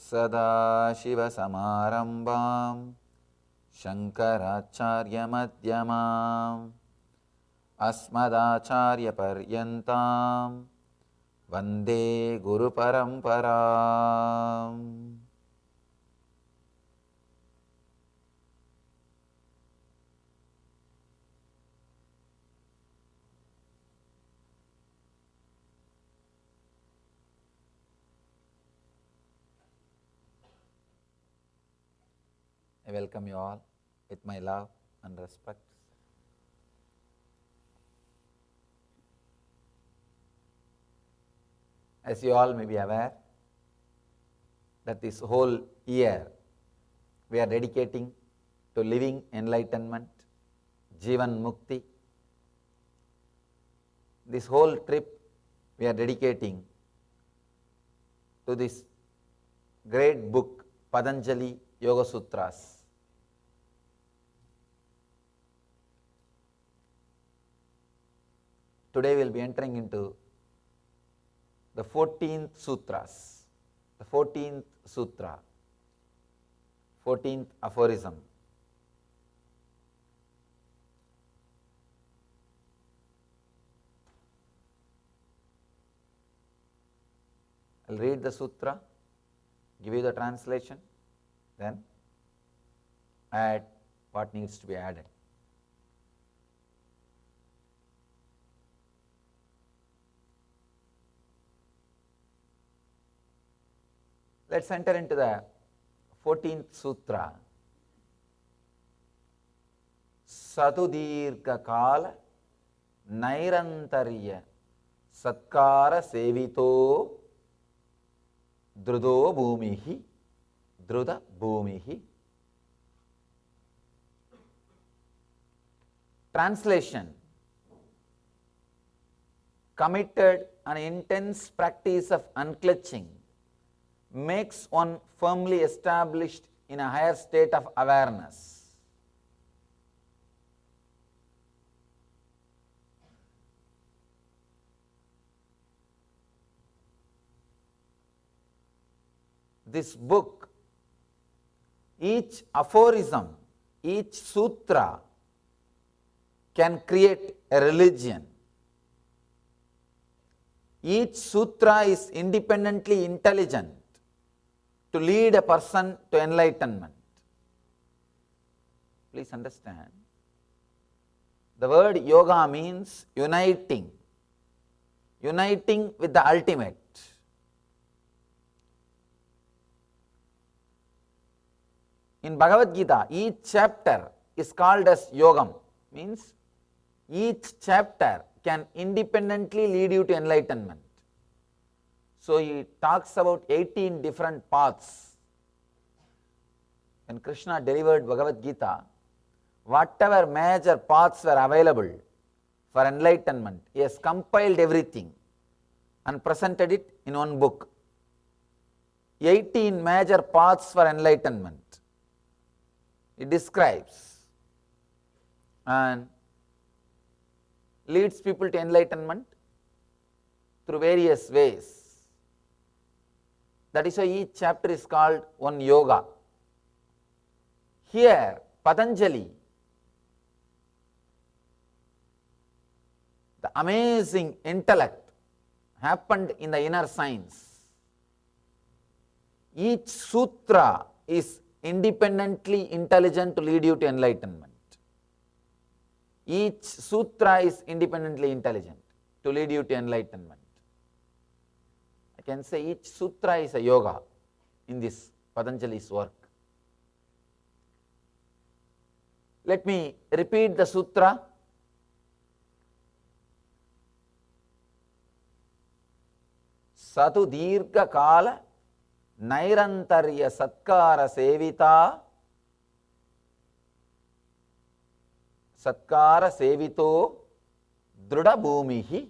सदाशिवसमारम्भां शङ्कराचार्यमध्यमाम् अस्मदाचार्यपर्यन्तां वन्दे गुरुपरम्पराम्. I welcome you all with my love and respect. As you all may be aware, that this whole year we are dedicating to living enlightenment, Jivan Mukti. This whole trip we are dedicating to this great book, Patanjali Yoga Sutras. Today we will be entering into the 14th Sutras, the 14th Sutra, 14th aphorism. I will read the Sutra, give you the translation, then add what needs to be added. Let's enter into the 14th Sutra. Satudirgha kala nairantarya satkara sevito drudo bhumihi druda bhumihi. Translation: committed an intense practice of unclutching makes one firmly established in a higher state of awareness. This book, each aphorism, each sutra can create a religion. Each sutra is independently intelligent to lead a person to enlightenment. Please understand, the word yoga means uniting, uniting with the ultimate. In Bhagavad Gita, each chapter is called as yogam, means each chapter can independently lead you to enlightenment. So he talks about 18 different paths. When Krishna delivered Bhagavad Gita, whatever major paths were available for enlightenment, he has compiled everything and presented it in one book. 18 major paths for enlightenment. He describes and leads people to enlightenment through various ways. That is why each chapter is called one yoga. Here, Patanjali, the amazing intellect happened in the inner science. Each sutra is independently intelligent to lead you to enlightenment. Each sutra is independently intelligent to lead you to enlightenment. I can say each sutra is a yoga in this Patanjali's work. Let me repeat the sutra. Satu dirgha kala nairantarya satkara sevita satkara sevito druda bhumihi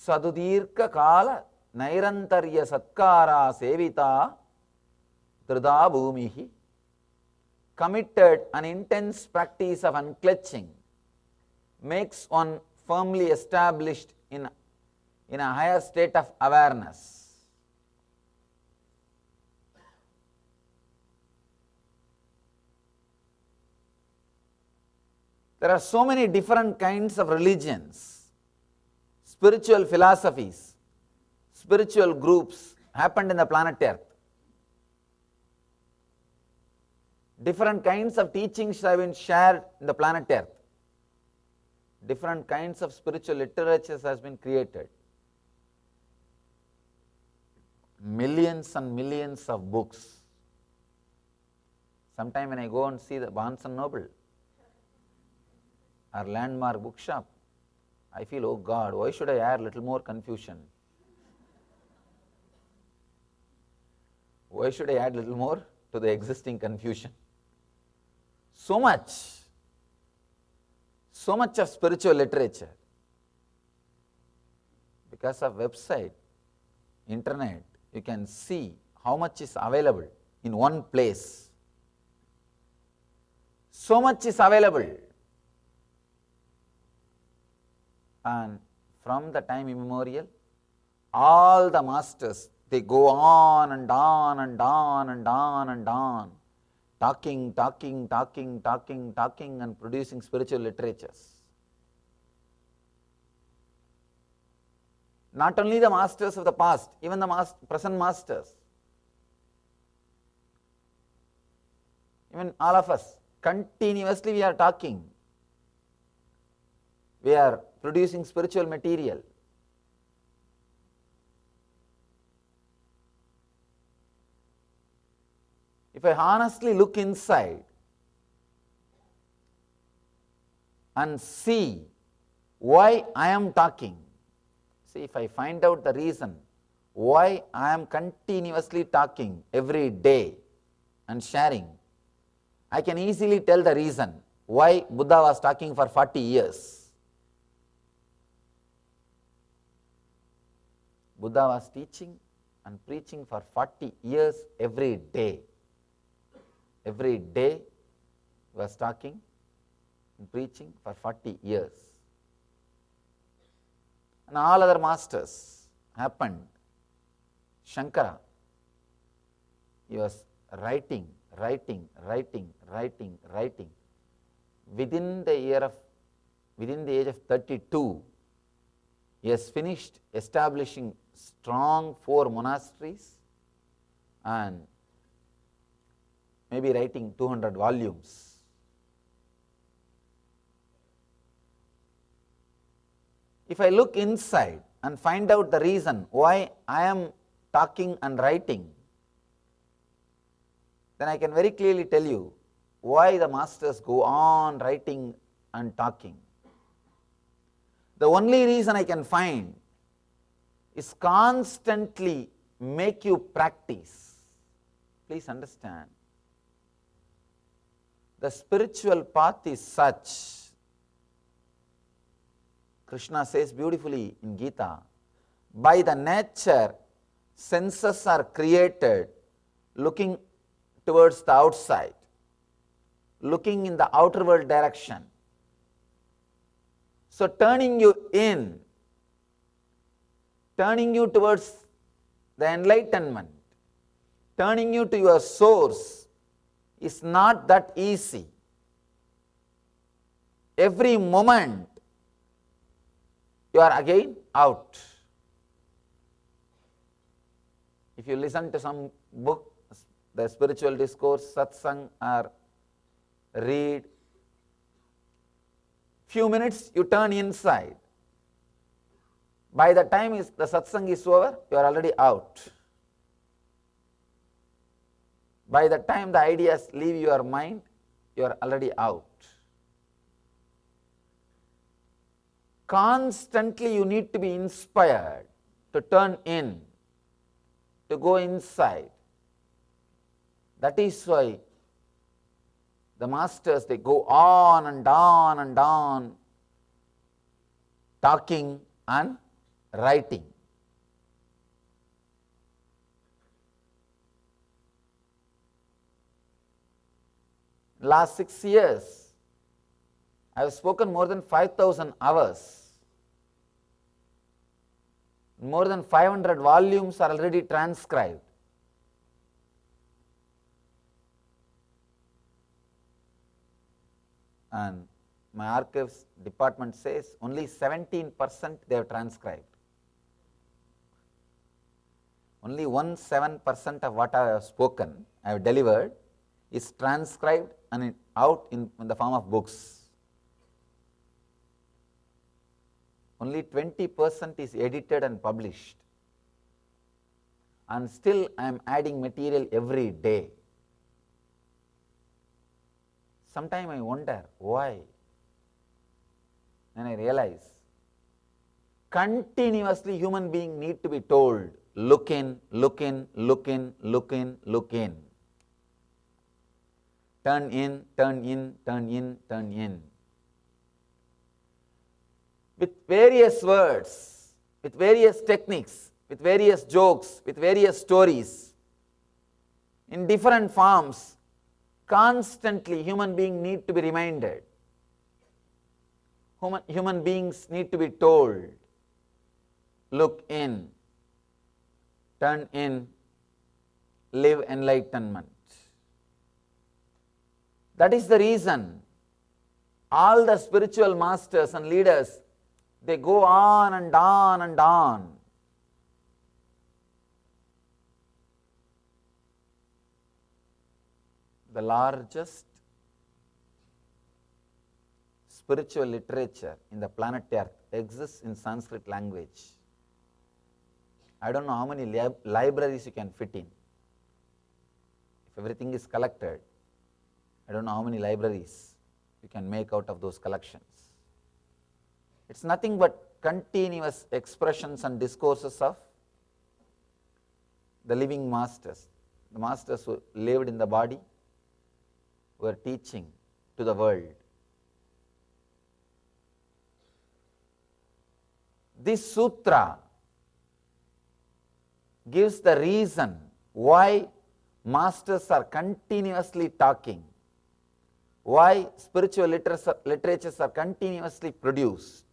sadudirka kala nairantarya satkara sevita druda bhumihi, committed an intense practice of unclutching makes one firmly established in a higher state of awareness. There are so many different kinds of religions, spiritual philosophies, spiritual groups happened in the planet Earth. Different kinds of teachings have been shared in the planet Earth. Different kinds of spiritual literatures has been created. Millions and millions of books. Sometime when I go and see the Barnes and Noble or Landmark bookshop, I feel, oh God, why should I add a little more confusion? Why should I add a little more to the existing confusion? So much of spiritual literature. Because of website, internet, you can see how much is available in one place. So much is available. And from the time immemorial, all the masters, they go on and on and on and on and on, talking and producing spiritual literatures. Not only the masters of the past, even the present masters, even all of us, continuously we are talking. We are producing spiritual material. If I honestly look inside and see why I am talking, see, if I find out the reason why I am continuously talking every day and sharing, I can easily tell the reason why Buddha was talking for 40 years. Buddha was teaching and preaching for 40 years every day. Every day he was talking and preaching for 40 years. And all other masters happened. Shankara, he was writing. Within the age of 32, he has finished establishing strong 4 monasteries and maybe writing 200 volumes. If I look inside and find out the reason why I am talking and writing, then I can very clearly tell you why the masters go on writing and talking. The only reason I can find is constantly make you practice. Please understand. The spiritual path is such, Krishna says beautifully in Gita, by the nature, senses are created looking towards the outside, looking in the outer world direction. So turning you in, turning you towards the enlightenment, turning you to your source is not that easy. Every moment you are again out. If you listen to some book, the spiritual discourse, satsang, or read, few minutes you turn inside. By the time the satsang is over, you are already out. By the time the ideas leave your mind, you are already out. Constantly you need to be inspired to turn in, to go inside. That is why the masters, they go on and on and on, talking and writing. Last 6 years, I have spoken more than 5,000 hours. More than 500 volumes are already transcribed. And my archives department says only 17% they have transcribed. Only 17% of what I have spoken, I have delivered, is transcribed and out in the form of books. Only 20% is edited and published. And still I am adding material every day. Sometimes I wonder why. Then I realize continuously human beings need to be told, look in, look in, look in, look in, look in. Turn in, turn in, turn in, turn in. With various words, with various techniques, with various jokes, with various stories, in different forms, constantly human beings need to be reminded. Human beings need to be told, look in, turn in, live enlightenment. That is the reason all the spiritual masters and leaders, they go on and on and on. The largest spiritual literature in the planet Earth exists in Sanskrit language. I don't know how many libraries you can fit in. If everything is collected, I don't know how many libraries you can make out of those collections. It's nothing but continuous expressions and discourses of the living masters, the masters who lived in the body, who are teaching to the world. This sutra gives the reason why masters are continuously talking, why spiritual literatures are continuously produced.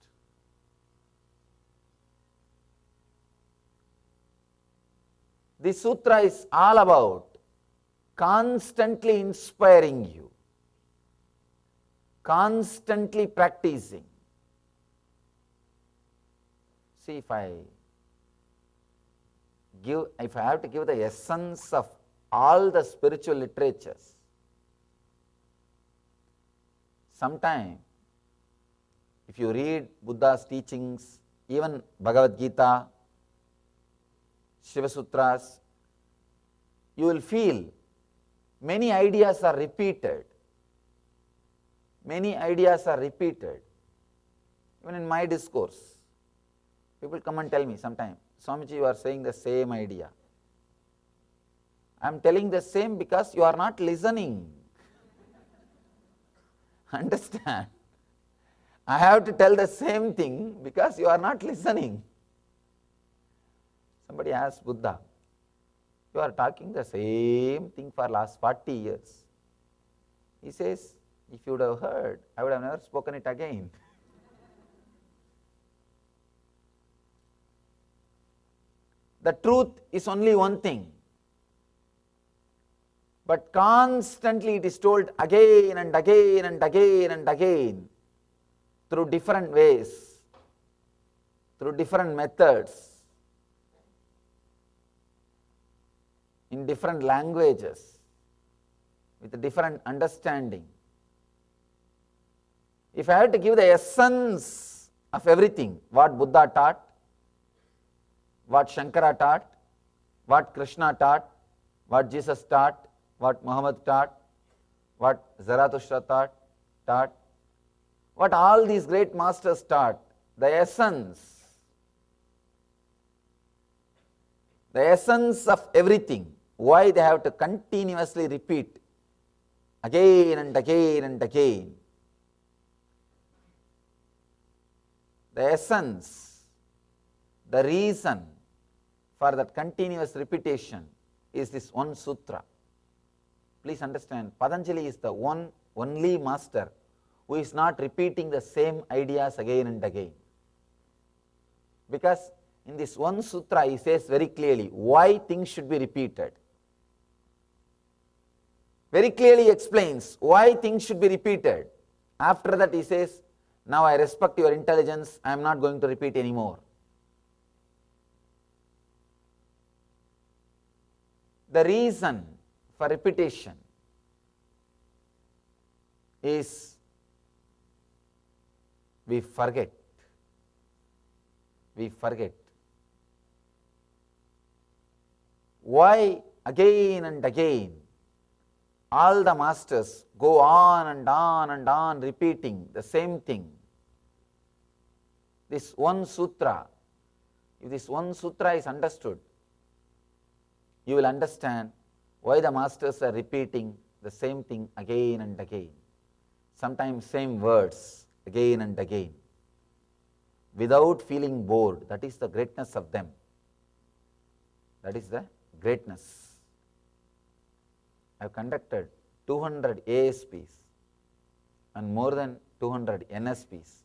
This sutra is all about constantly inspiring you, constantly practicing. See, if I have to give the essence of all the spiritual literatures, sometime if you read Buddha's teachings, even Bhagavad Gita, Shiva Sutras, you will feel many ideas are repeated. Many ideas are repeated. Even in my discourse, people come and tell me sometimes, Swamiji, you are saying the same idea. I am telling the same because you are not listening. Understand? I have to tell the same thing because you are not listening. Somebody asked Buddha, you are talking the same thing for last 40 years. He says, if you would have heard, I would have never spoken it again. The truth is only one thing, but constantly it is told again and again and again and again through different ways, through different methods, in different languages, with a different understanding. If I had to give the essence of everything, what Buddha taught, what Shankara taught, what Krishna taught, what Jesus taught, what Muhammad taught, what Zarathustra taught, what all these great masters taught, the essence of everything, why they have to continuously repeat again and again and again. The essence, the reason for that continuous repetition is this one sutra. Please understand, Patanjali is the only master who is not repeating the same ideas again and again. Because in this one sutra he says very clearly why things should be repeated. Very clearly explains why things should be repeated. After that he says, now I respect your intelligence, I am not going to repeat anymore. The reason for repetition is we forget. Why again and again all the masters go on and on and on repeating the same thing? This one sutra, if this one sutra is understood, you will understand why the masters are repeating the same thing again and again. Sometimes same words again and again, without feeling bored. That is the greatness of them. That is the greatness. I have conducted 200 ASPs and more than 200 NSPs.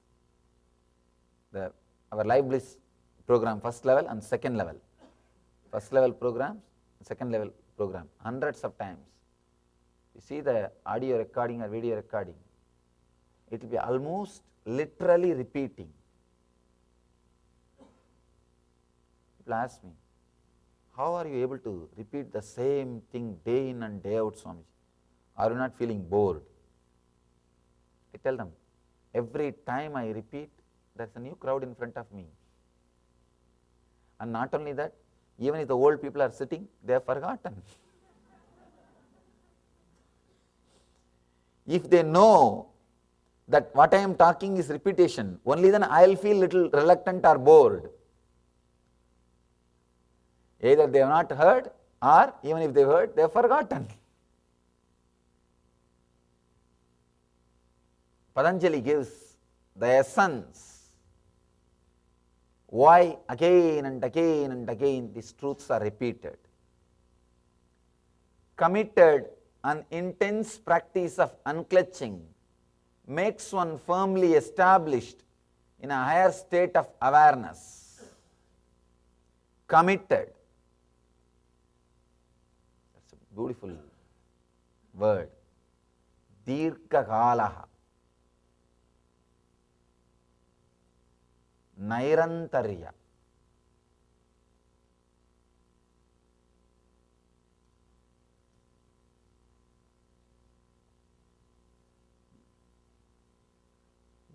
Our Live Bliss program, first level and second level. First level programs, second level program, hundreds of times. You see the audio recording or video recording, it will be almost literally repeating. People ask me, how are you able to repeat the same thing day in and day out, Swamiji? Are you not feeling bored? I tell them, every time I repeat, there is a new crowd in front of me. And not only that, even if the old people are sitting, they have forgotten. If they know that what I am talking is repetition, only then I will feel little reluctant or bored. Either they have not heard, or even if they have heard, they have forgotten. Patanjali gives the essence why again and again and again these truths are repeated. Committed and intense practice of unclutching makes one firmly established in a higher state of awareness. Committed. That's a beautiful word. Dirghakalaha. Nairantarya.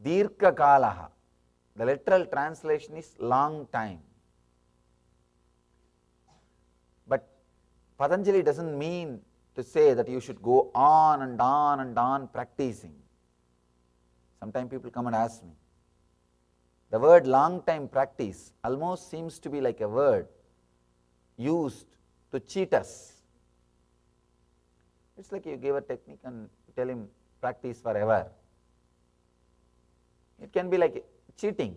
Dirghakalaha. The literal translation is long time. But Patanjali doesn't mean to say that you should go on and on and on practicing. Sometimes people come and ask me, the word long time practice almost seems to be like a word used to cheat us. It's like you give a technique and tell him practice forever. It can be like cheating.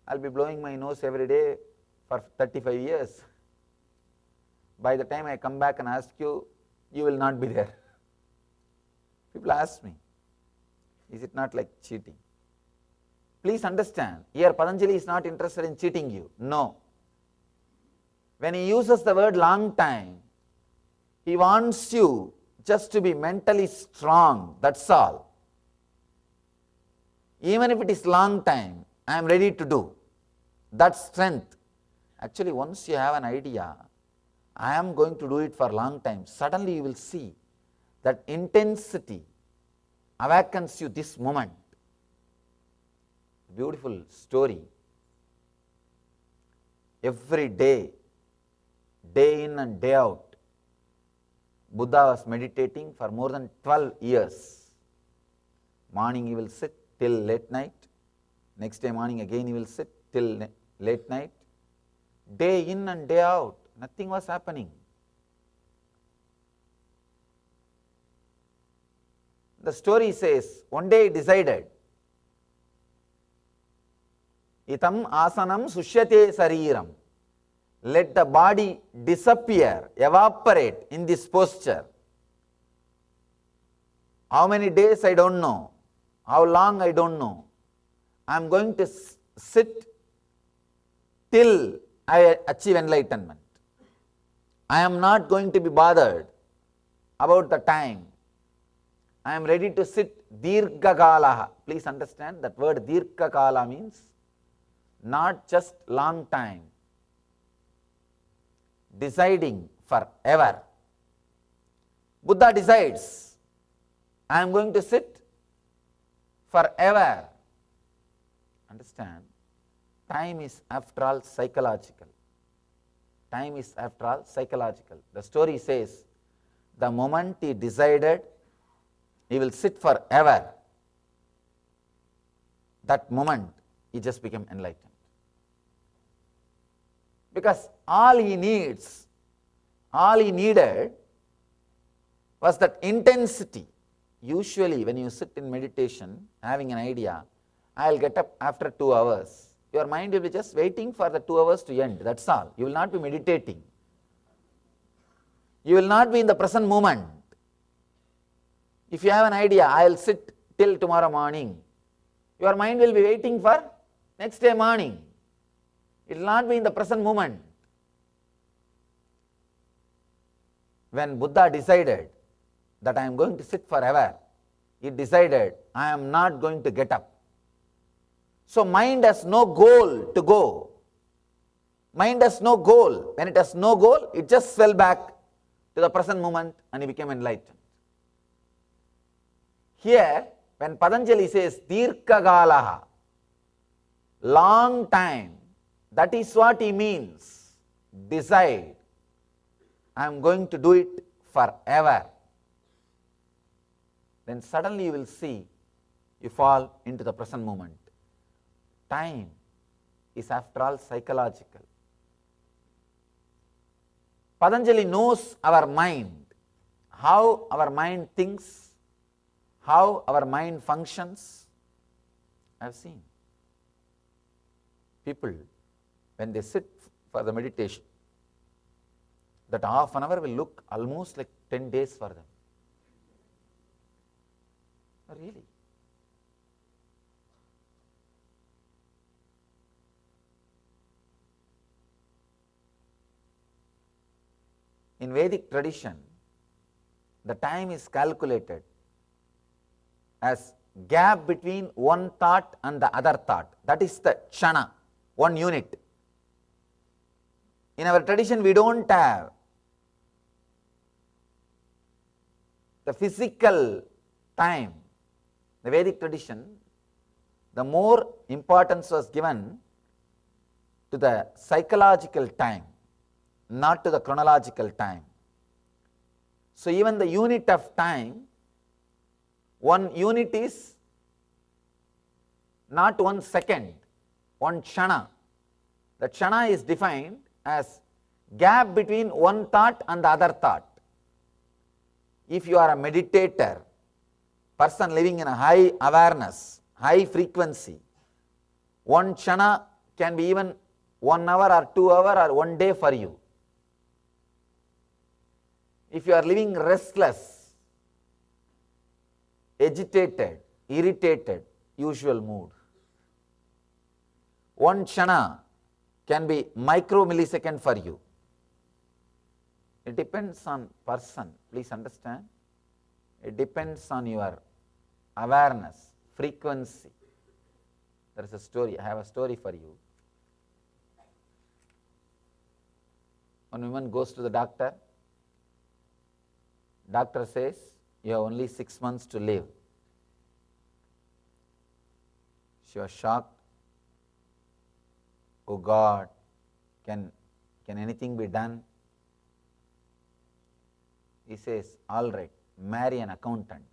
I'll be blowing my nose every day for 35 years. By the time I come back and ask you, you will not be there. People ask me, is it not like cheating? Please understand, here Patanjali is not interested in cheating you. No. When he uses the word long time, he wants you just to be mentally strong, that's all. Even if it is long time, I am ready to do. That strength. Actually, once you have an idea, I am going to do it for a long time, suddenly you will see that intensity awakens you this moment. Beautiful story. Every day, day in and day out, Buddha was meditating for more than 12 years. Morning he will sit till late night. Next day morning again he will sit till late night. Day in and day out, nothing was happening. The story says, one day he decided, Itam asanam sushyate sariram. Let the body disappear, evaporate in this posture. How many days I don't know. How long I don't know. I am going to sit till I achieve enlightenment. I am not going to be bothered about the time. I am ready to sit dirghakalaha. Please understand that word dirghakala means not just long time. Deciding forever. Buddha decides, I am going to sit forever. Understand? Time is after all psychological. Time is after all psychological. The story says, the moment he decided he will sit forever, that moment he just became enlightened. Because all he needed was that intensity. Usually when you sit in meditation, having an idea, I will get up after 2 hours. Your mind will be just waiting for the 2 hours to end, that's all. You will not be meditating. You will not be in the present moment. If you have an idea, I will sit till tomorrow morning, your mind will be waiting for next day morning. It will not be in the present moment. When Buddha decided that I am going to sit forever, he decided I am not going to get up. So mind has no goal to go. Mind has no goal. When it has no goal, it just fell back to the present moment and he became enlightened. Here, when Patanjali says dirghakalaha, long time, that is what he means. Decide, I am going to do it forever. Then suddenly you will see, you fall into the present moment. Time is after all psychological. Patanjali knows our mind, how our mind thinks, how our mind functions. I have seen people, when they sit for the meditation, that half an hour will look almost like 10 days for them. Really? In Vedic tradition, the time is calculated as gap between one thought and the other thought. That is the kshana, 1 unit. In our tradition, we don't have the physical time. The Vedic tradition, the more importance was given to the psychological time, not to the chronological time. So even the unit of time, 1 unit is not 1 second, 1 kshana. The kshana is defined as gap between one thought and the other thought. If you are a meditator, person living in a high awareness, high frequency, 1 kshana can be even 1 hour or 2 hours or 1 day for you. If you are living restless, agitated, irritated, usual mood, 1 kshana can be micro-millisecond for you. It depends on person, please understand. It depends on your awareness, frequency. There is a story, I have a story for you. One woman goes to the doctor. Doctor says, you have only 6 months to live. She was shocked. Oh God, can anything be done? He says, all right, marry an accountant.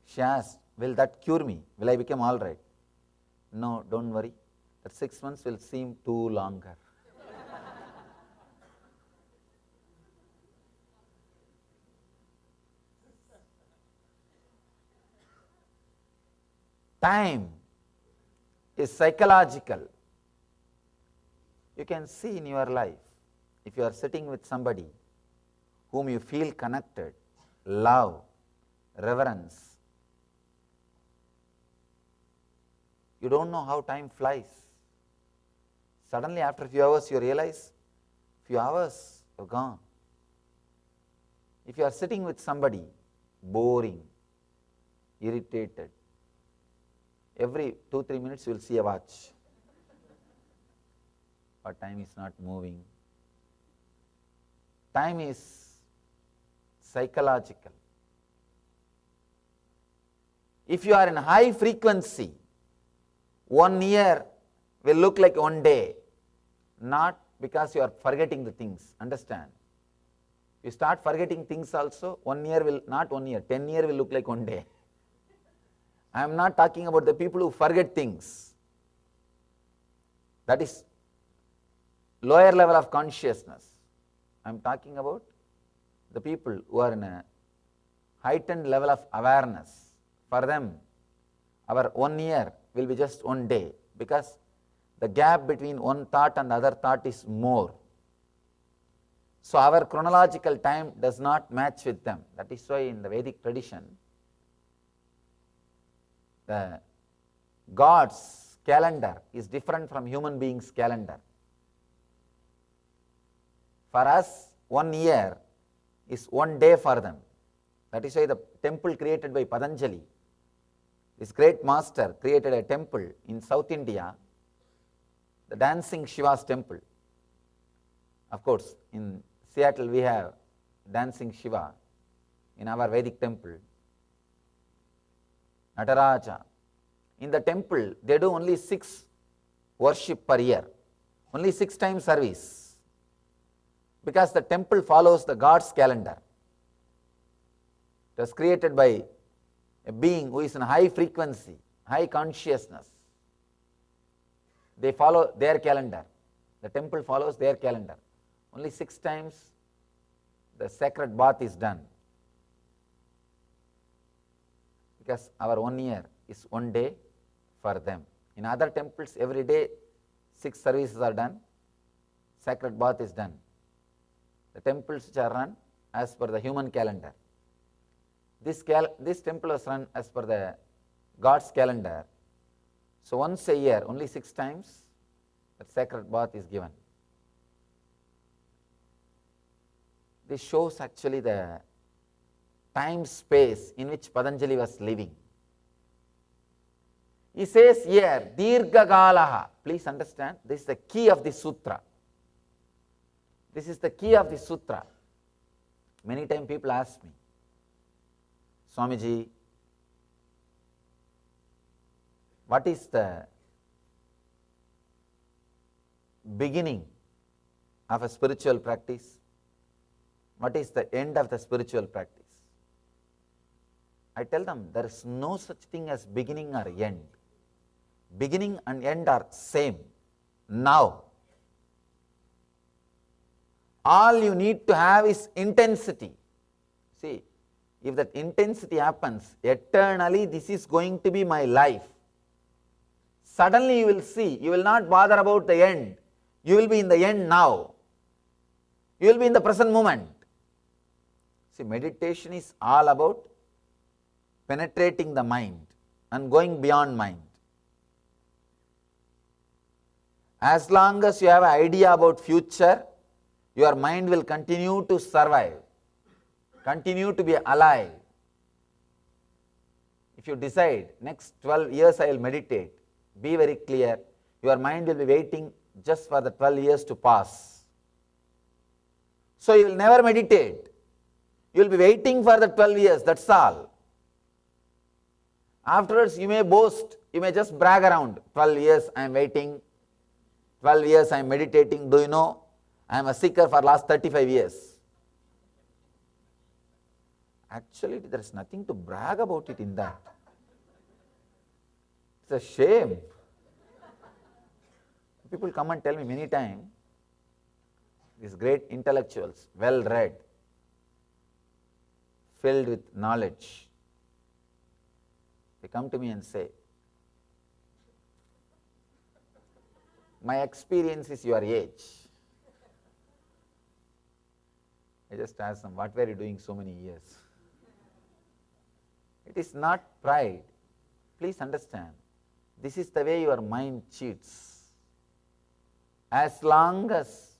She asked, will that cure me? Will I become all right? No, don't worry. That 6 months will seem too longer. Time is psychological. You can see in your life, if you are sitting with somebody whom you feel connected, love, reverence, you don't know how time flies. Suddenly after a few hours you realize, few hours are gone. If you are sitting with somebody boring, irritated, every 2-3 minutes you will see a watch. But time is not moving. Time is psychological. If you are in high frequency, 1 year will look like 1 day, not because you are forgetting the things. Understand? You start forgetting things also, 1 year will, not 1 year, 10 years will look like 1 day. I am not talking about the people who forget things. That is lower level of consciousness. I am talking about the people who are in a heightened level of awareness. For them, our 1 year will be just 1 day, because the gap between one thought and the other thought is more. So our chronological time does not match with them. That is why in the Vedic tradition, the God's calendar is different from human beings' calendar. For us, 1 year is 1 day for them. That is why the temple created by Patanjali, this great master, created a temple in South India, the dancing Shiva's temple. Of course, in Seattle we have dancing Shiva in our Vedic temple. Nataraja. In the temple, they do only 6 worship per year, only 6 times service, because the temple follows the God's calendar. It was created by a being who is in high frequency, high consciousness. They follow their calendar. The temple follows their calendar. Only 6 times the sacred bath is done, because our 1 year is 1 day for them. In other temples, every day 6 services are done, sacred bath is done. The temples which are run as per the human calendar. This temple was run as per the God's calendar. So once a year, only 6 times, that sacred bath is given. This shows actually the time space in which Patanjali was living. He says here, Dirghakalaha. Please understand, this is the key of the sutra. This is the key of the sutra. Many times people ask me, Swamiji, what is the beginning of a spiritual practice? What is the end of the spiritual practice? I tell them, there is no such thing as beginning or end. Beginning and end are same. Now, all you need to have is intensity. See, if that intensity happens, eternally this is going to be my life. Suddenly you will see, you will not bother about the end. You will be in the end now. You will be in the present moment. See, meditation is all about penetrating the mind and going beyond mind. As long as you have an idea about future, your mind will continue to survive, continue to be alive. If you decide, next 12 years I will meditate, be very clear, your mind will be waiting just for the 12 years to pass. So you will never meditate. You will be waiting for the 12 years, that's all. Afterwards you may boast, you may just brag around, 12 years I am waiting, 12 years I am meditating. Do you know, I am a seeker for last 35 years. Actually, there is nothing to brag about it in that. It's a shame. People come and tell me many times, these great intellectuals, well read, filled with knowledge, they come to me and say, my experience is your age. I just ask them, what were you doing so many years? It is not pride. Please understand, this is the way your mind cheats. As long as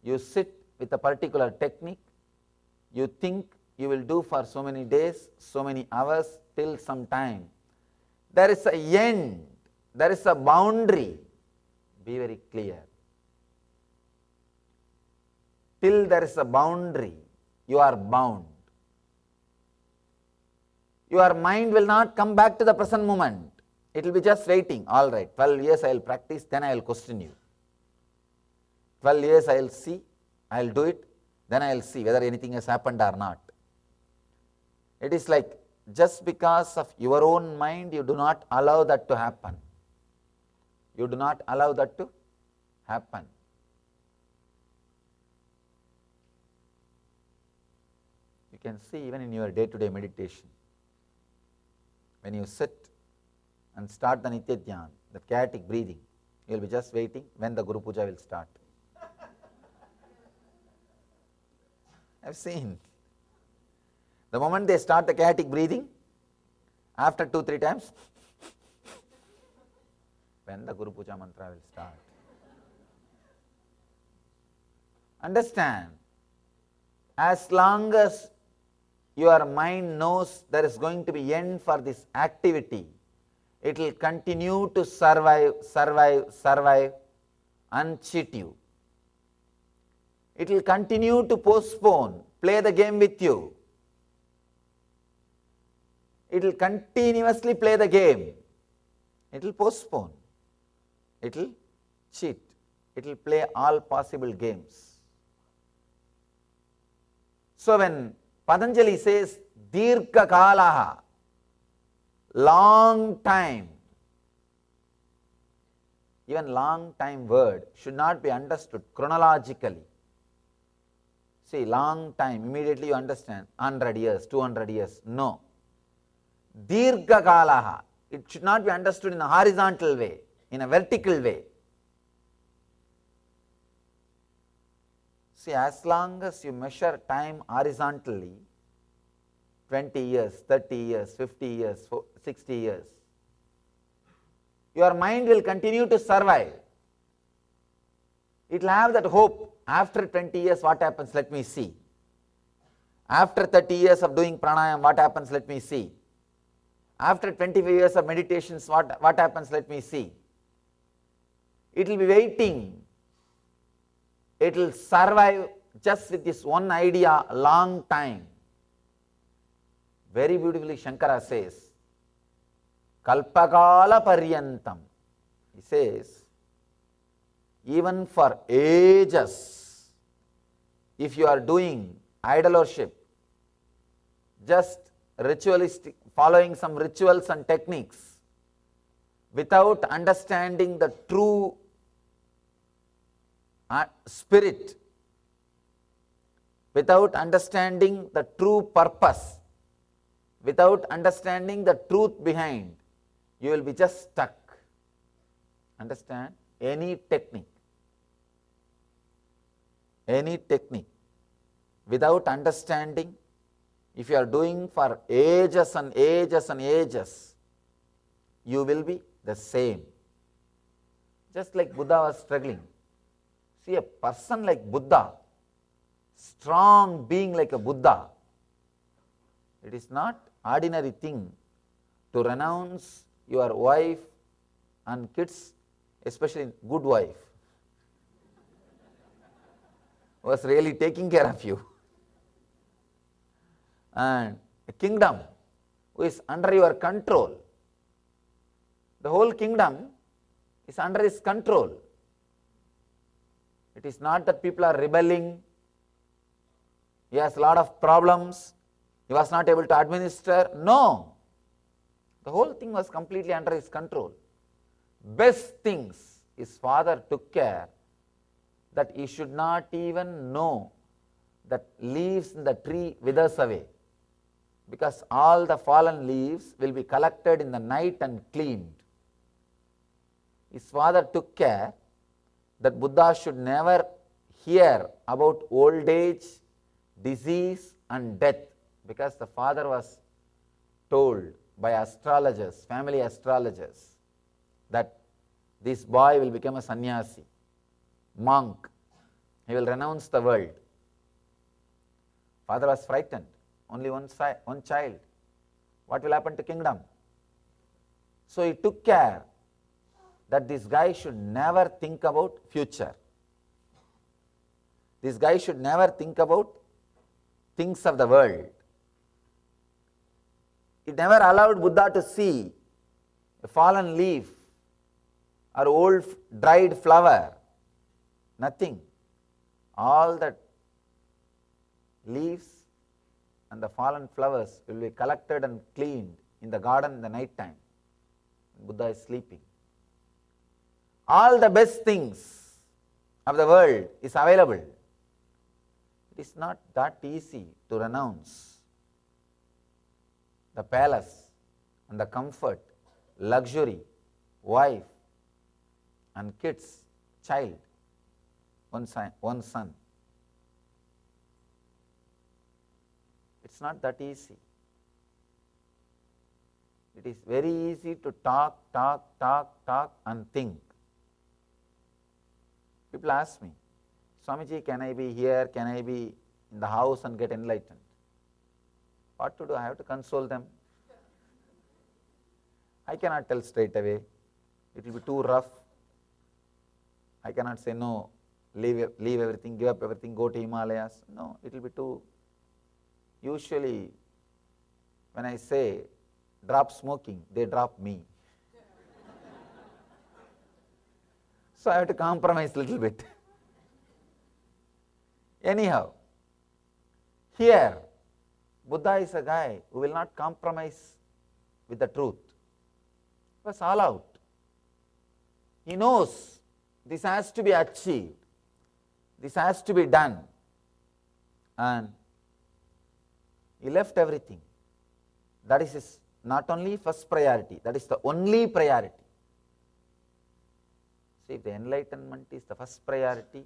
you sit with a particular technique, you think you will do for so many days, so many hours, till some time. There is a end, there is a boundary. Be very clear. Till there is a boundary, you are bound. Your mind will not come back to the present moment. It will be just waiting. All right, 12 years I will practice, then I will question you. 12 years I will see, I will do it, then I will see whether anything has happened or not. It is like, just because of your own mind, you do not allow that to happen. You do not allow that to happen. You can see even in your day-to-day meditation, when you sit and start the Nitya Dhyan, the chaotic breathing, you will be just waiting when the Guru Puja will start. I have seen. The moment they start the chaotic breathing, after 2-3 times, when the Guru Puja mantra will start. Understand, as long as your mind knows there is going to be end for this activity, it will continue to survive and cheat you. It will continue to postpone, play the game with you. It will continuously play the game. It will postpone. It will cheat. It will play all possible games. So when Patanjali says, Dirgha Kalaha, long time, even long time word should not be understood chronologically. See, long time, immediately you understand, 100 years, 200 years, no. Dirgha Kalaha, it should not be understood in a horizontal way, in a vertical way. See, as long as you measure time horizontally, 20 years, 30 years, 50 years, 60 years, your mind will continue to survive. It will have that hope. After 20 years, what happens? Let me see. After 30 years of doing pranayam, what happens? Let me see. After 25 years of meditations, what happens? Let me see. It will be waiting. It will survive just with this one idea a long time. Very beautifully Shankara says, Kalpakala Paryantam. He says, even for ages, if you are doing idol worship, just ritualistic, following some rituals and techniques, without understanding the true spirit, without understanding the true purpose, without understanding the truth behind, you will be just stuck. Understand? Any technique, without understanding, if you are doing for ages and ages and ages, you will be the same. Just like Buddha was struggling. See, a person like Buddha, strong being like a Buddha, it is not ordinary thing to renounce your wife and kids, especially good wife, who was really taking care of you, and a kingdom who is under your control. The whole kingdom is under his control. It is not that people are rebelling, he has a lot of problems, He was not able to administer? No. The whole thing was completely under his control. Best things, his father took care that he should not even know that leaves in the tree withers away, because all the fallen leaves will be collected in the night and cleaned. His father took care that Buddha should never hear about old age, disease and death, because the father was told by astrologers, family astrologers, that this boy will become a sannyasi, monk, he will renounce the world. Father was frightened, only one child. What will happen to kingdom? So he took care that this guy should never think about future. This guy should never think about things of the world. It never allowed Buddha to see a fallen leaf or old dried flower. Nothing. All the leaves and the fallen flowers will be collected and cleaned in the garden in the night time. Buddha is sleeping. All the best things of the world is available. It is not that easy to renounce the palace and the comfort, luxury, wife and kids, child, one son. It's not that easy. It is very easy to talk and think. People ask me, Swamiji, can I be here? Can I be in the house and get enlightened? What to do? I have to console them. I cannot tell straight away. It will be too rough. I cannot say, no, leave everything, give up everything, go to Himalayas. No, it will be too. Usually, when I say drop smoking, they drop me. So I have to compromise a little bit. Anyhow, here, Buddha is a guy who will not compromise with the truth. He was all out. He knows this has to be achieved. This has to be done. And he left everything. That is his not only first priority, that is the only priority. See, if the enlightenment is the first priority,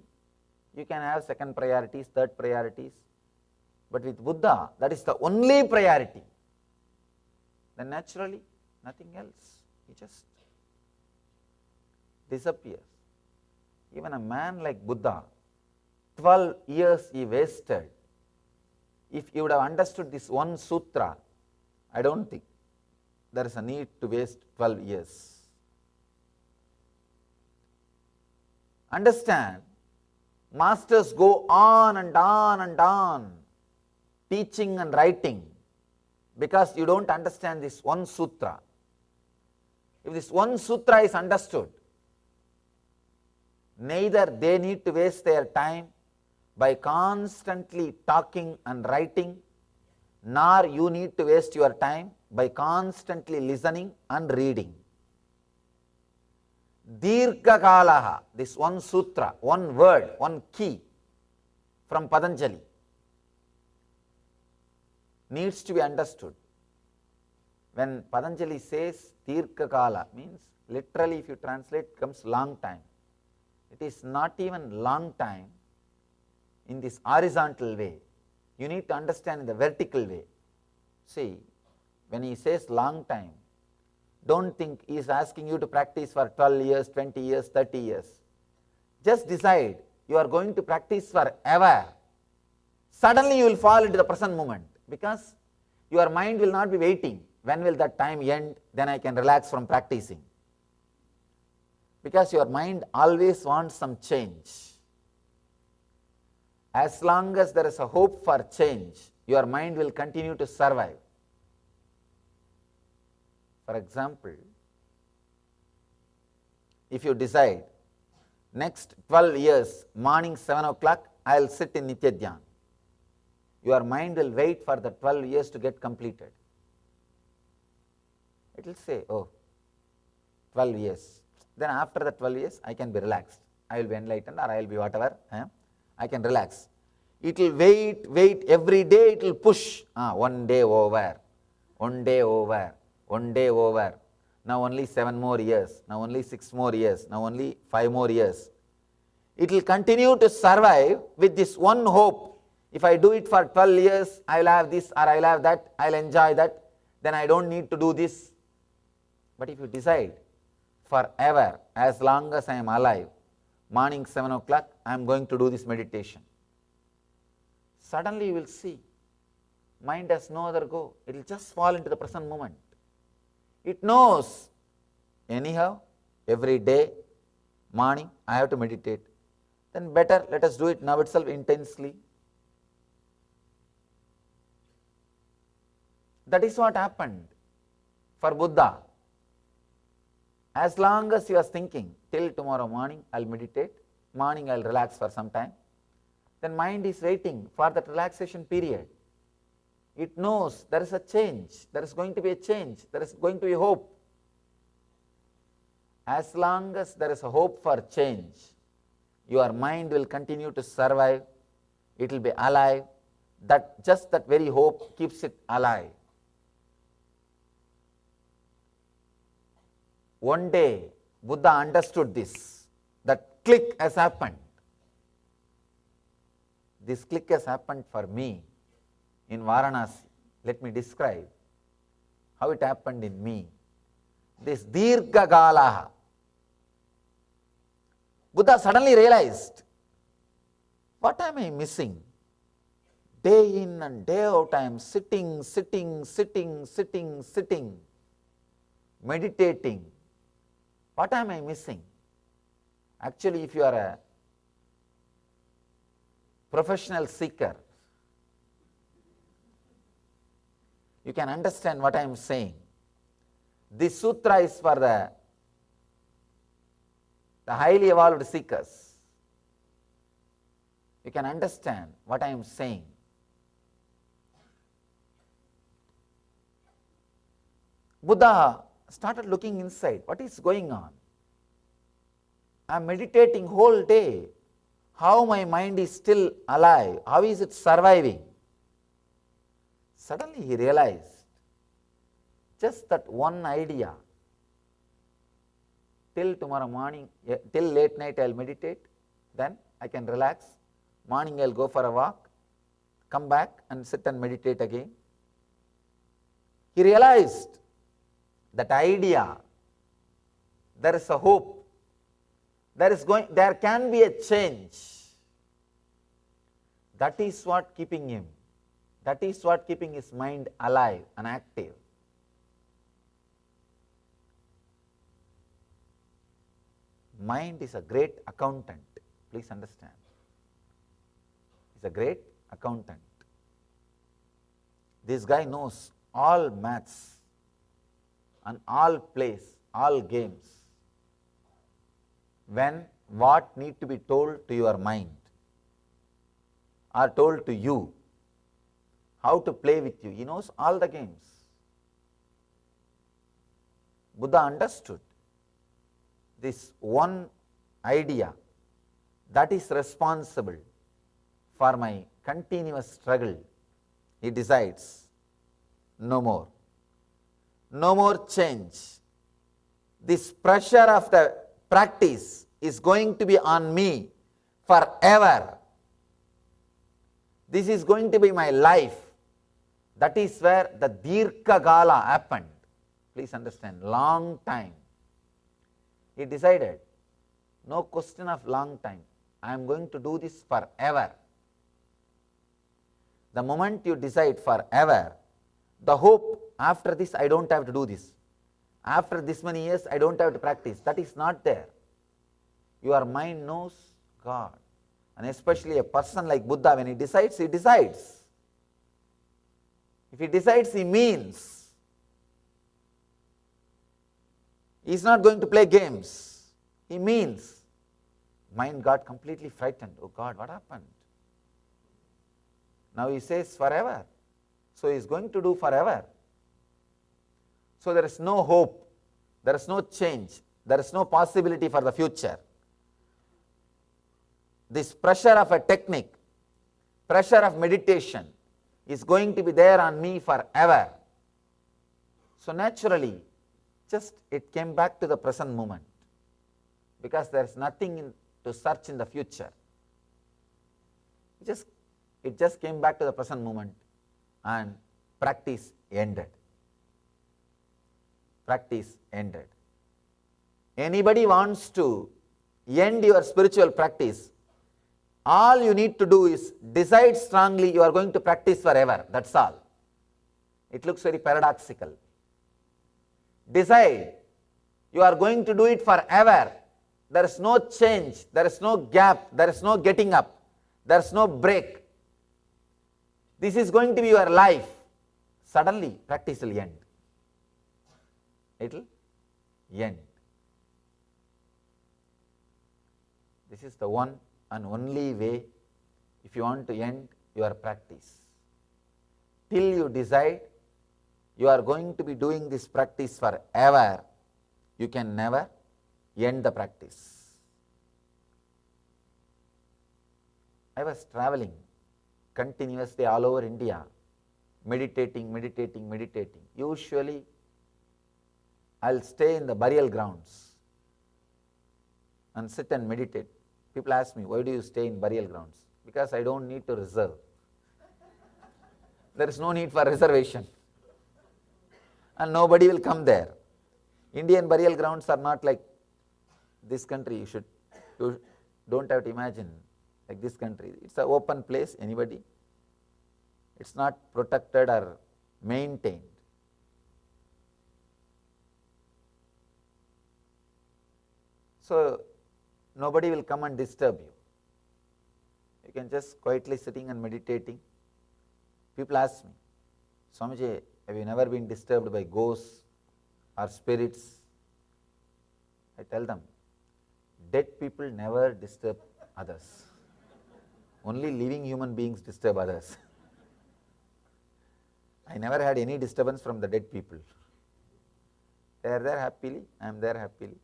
you can have second priorities, third priorities. But with Buddha, that is the only priority. Then naturally, nothing else. He just disappears. Even a man like Buddha, 12 years he wasted. If he would have understood this one sutra, I don't think there is a need to waste 12 years. Understand, masters go on and on and on, teaching and writing, because you don't understand this one sutra. If this one sutra is understood, neither they need to waste their time by constantly talking and writing, nor you need to waste your time by constantly listening and reading. Dirgha kalaha, this one sutra, one word, one key from Patanjali needs to be understood. When Patanjali says Dirgha kala, means literally if you translate comes long time. It is not even long time in this horizontal way. You need to understand in the vertical way. See, when he says long time, don't think he is asking you to practice for 12 years, 20 years, 30 years. Just decide you are going to practice forever. Suddenly you will fall into the present moment, because your mind will not be waiting. When will that time end? Then I can relax from practicing. Because your mind always wants some change. As long as there is a hope for change, your mind will continue to survive. For example, if you decide, next 12 years, morning 7 o'clock, I will sit in Nithya Dhyan. your mind will wait for the 12 years to get completed. It will say, oh, 12 years. Then after the 12 years, I can be relaxed. I will be enlightened, or I will be whatever. I can relax. It will wait, every day it will push. 1 day over, 1 day over, 1 day over. Now only 7 more years, now only 6 more years, now only 5 more years. It will continue to survive with this one hope. If I do it for 12 years, I will have this or I will have that, I will enjoy that, then I don't need to do this. But if you decide, forever, as long as I am alive, morning 7 o'clock, I am going to do this meditation. Suddenly you will see, mind has no other go. It will just fall into the present moment. It knows, anyhow, every day, morning, I have to meditate. Then better, let us do it now itself intensely. That is what happened for Buddha. As long as he was thinking, till tomorrow morning I will meditate, morning I will relax for some time, then mind is waiting for that relaxation period. It knows there is a change, there is going to be a change, there is going to be hope. As long as there is a hope for change, your mind will continue to survive, it will be alive, just that very hope keeps it alive. One day, Buddha understood this, that click has happened. This click has happened for me in Varanasi. Let me describe how it happened in me. This Dirgha Galaha. Buddha suddenly realized, what am I missing? Day in and day out I am sitting, meditating. What am I missing? Actually, if you are a professional seeker, you can understand what I am saying. This sutra is for the highly evolved seekers. You can understand what I am saying. Buddha started looking inside. What is going on? I am meditating whole day. How my mind is still alive? How is it surviving? Suddenly he realized, just that one idea. Till tomorrow morning, till late night I will meditate, then I can relax. Morning I will go for a walk, come back and sit and meditate again. He realized that idea, there is a hope, there can be a change. That is what keeping him, that is what keeping his mind alive and active. Mind is a great accountant, please understand. He is a great accountant. This guy knows all maths and all plays, all games. When what need to be told to your mind or told to you, how to play with you, he knows all the games. Buddha understood this one idea that is responsible for my continuous struggle. He decides, no more. No more change. This pressure of the practice is going to be on me forever. This is going to be my life. That is where the Dirgha Gala happened. Please understand, long time. He decided, no question of long time. I am going to do this forever. The moment you decide forever, the hope, after this I don't have to do this. After this many years I don't have to practice. That is not there. Your mind knows God. And especially a person like Buddha, when he decides, he decides. If he decides, he means. He is not going to play games. He means. Mind got completely frightened. Oh God, what happened? Now he says forever. So he is going to do forever. So there is no hope, there is no change, there is no possibility for the future. This pressure of a technique, pressure of meditation is going to be there on me forever. So naturally, just it came back to the present moment, because there is nothing to search in the future. It just came back to the present moment, and practice ended. Practice ended. Anybody wants to end your spiritual practice, all you need to do is decide strongly you are going to practice forever. That's all. It looks very paradoxical. Decide you are going to do it forever. There is no change, there is no gap, there is no getting up, there is no break. This is going to be your life. Suddenly, practice will end. It will end. This is the one and only way if you want to end your practice. Till you decide you are going to be doing this practice forever, you can never end the practice. I was traveling continuously all over India, meditating. Usually, I'll stay in the burial grounds and sit and meditate. People ask me, why do you stay in burial grounds? Because I don't need to reserve. There is no need for reservation. And nobody will come there. Indian burial grounds are not like this country. You don't have to imagine like this country. It's an open place, anybody. It's not protected or maintained. So nobody will come and disturb you. You can just quietly sitting and meditating. People ask me, Swamiji, have you never been disturbed by ghosts or spirits? I tell them, dead people never disturb others. Only living human beings disturb others. I never had any disturbance from the dead people. They are there happily, I am there happily.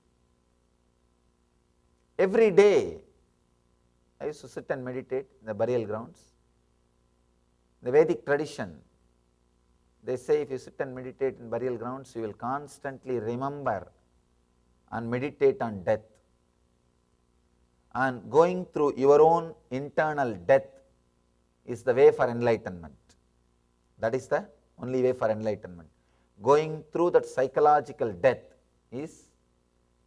Every day, I used to sit and meditate in the burial grounds. The Vedic tradition, they say if you sit and meditate in burial grounds, you will constantly remember and meditate on death. And going through your own internal death is the way for enlightenment. That is the only way for enlightenment. Going through that psychological death is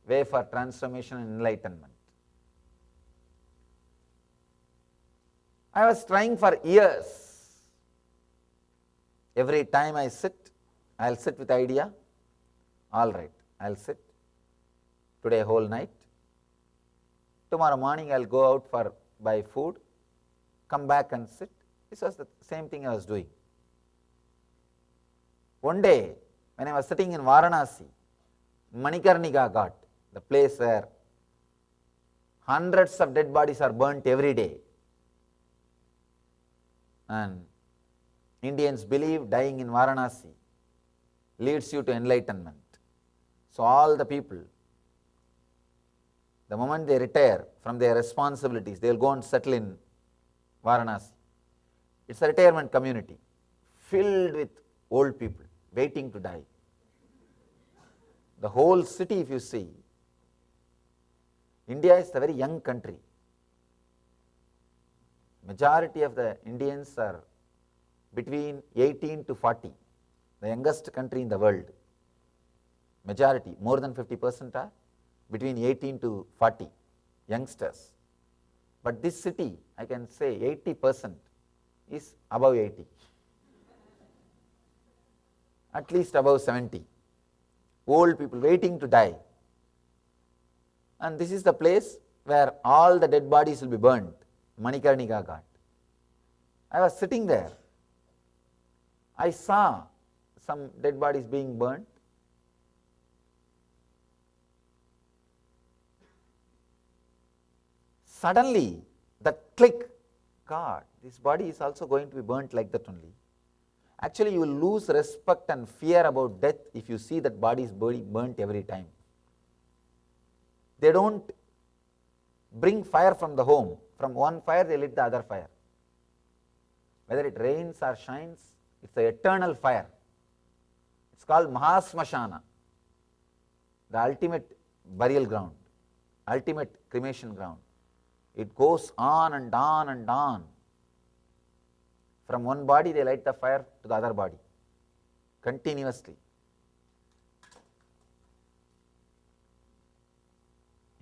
way for transformation and enlightenment. I was trying for years. Every time I sit, I'll sit with the idea, all right, I'll sit today whole night. Tomorrow morning I'll go out for buy food, come back and sit. This was the same thing I was doing. One day, when I was sitting in Varanasi, Manikarnika Ghat, the place where hundreds of dead bodies are burnt every day, and Indians believe dying in Varanasi leads you to enlightenment. So all the people, the moment they retire from their responsibilities, they will go and settle in Varanasi. It's a retirement community filled with old people waiting to die. The whole city, if you see, India is a very young country. Majority of the Indians are between 18 to 40, the youngest country in the world. Majority, more than 50% are between 18 to 40 youngsters. But this city, I can say 80% is above 80, at least above 70. Old people waiting to die. And this is the place where all the dead bodies will be burnt, Manikarnika Ghat. I was sitting there. I saw some dead bodies being burnt. Suddenly, the click God, this body is also going to be burnt like that only. Actually, you will lose respect and fear about death if you see that body is burnt every time. They don't bring fire from the home. From one fire, they lit the other fire. Whether it rains or shines, it's the eternal fire. It's called Mahasmashana, the ultimate burial ground, ultimate cremation ground. It goes on and on and on. From one body, they light the fire to the other body, continuously.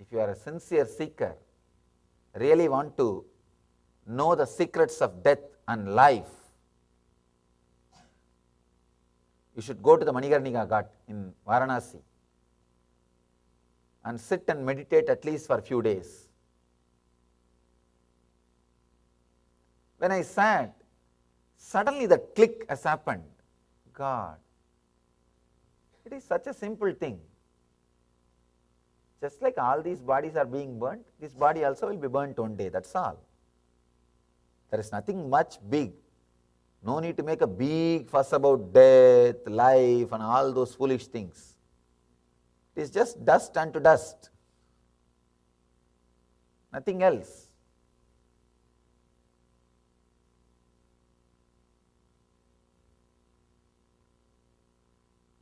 If you are a sincere seeker, really want to know the secrets of death and life, you should go to the Manikarnika Ghat in Varanasi and sit and meditate at least for a few days. When I sat, suddenly the click has happened. God, it is such a simple thing. Just like all these bodies are being burnt, this body also will be burnt one day, that's all. There is nothing much big. No need to make a big fuss about death, life and all those foolish things. It is just dust unto dust. Nothing else.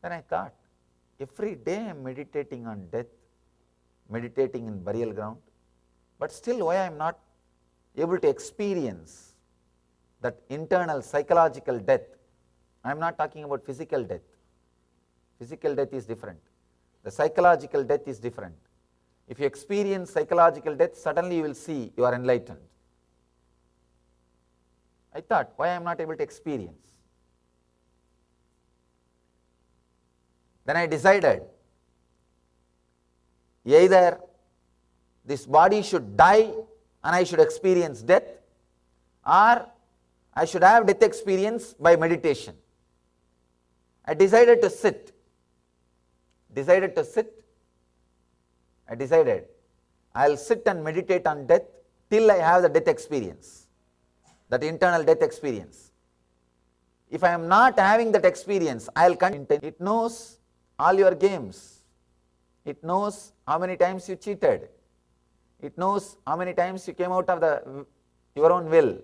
Then I thought, every day I am meditating on death, meditating in burial ground, but still why I am not able to experience that internal psychological death. I am not talking about physical death. Physical death is different. The psychological death is different. If you experience psychological death, suddenly you will see you are enlightened. I thought, why I am not able to experience? Then I decided, either this body should die and I should experience death, or I should have death experience by meditation. I decided to sit. I decided I'll sit and meditate on death till I have the death experience, that internal death experience. If I am not having that experience, I'll continue. It knows all your games. It knows how many times you cheated. It knows how many times you came out of your own will.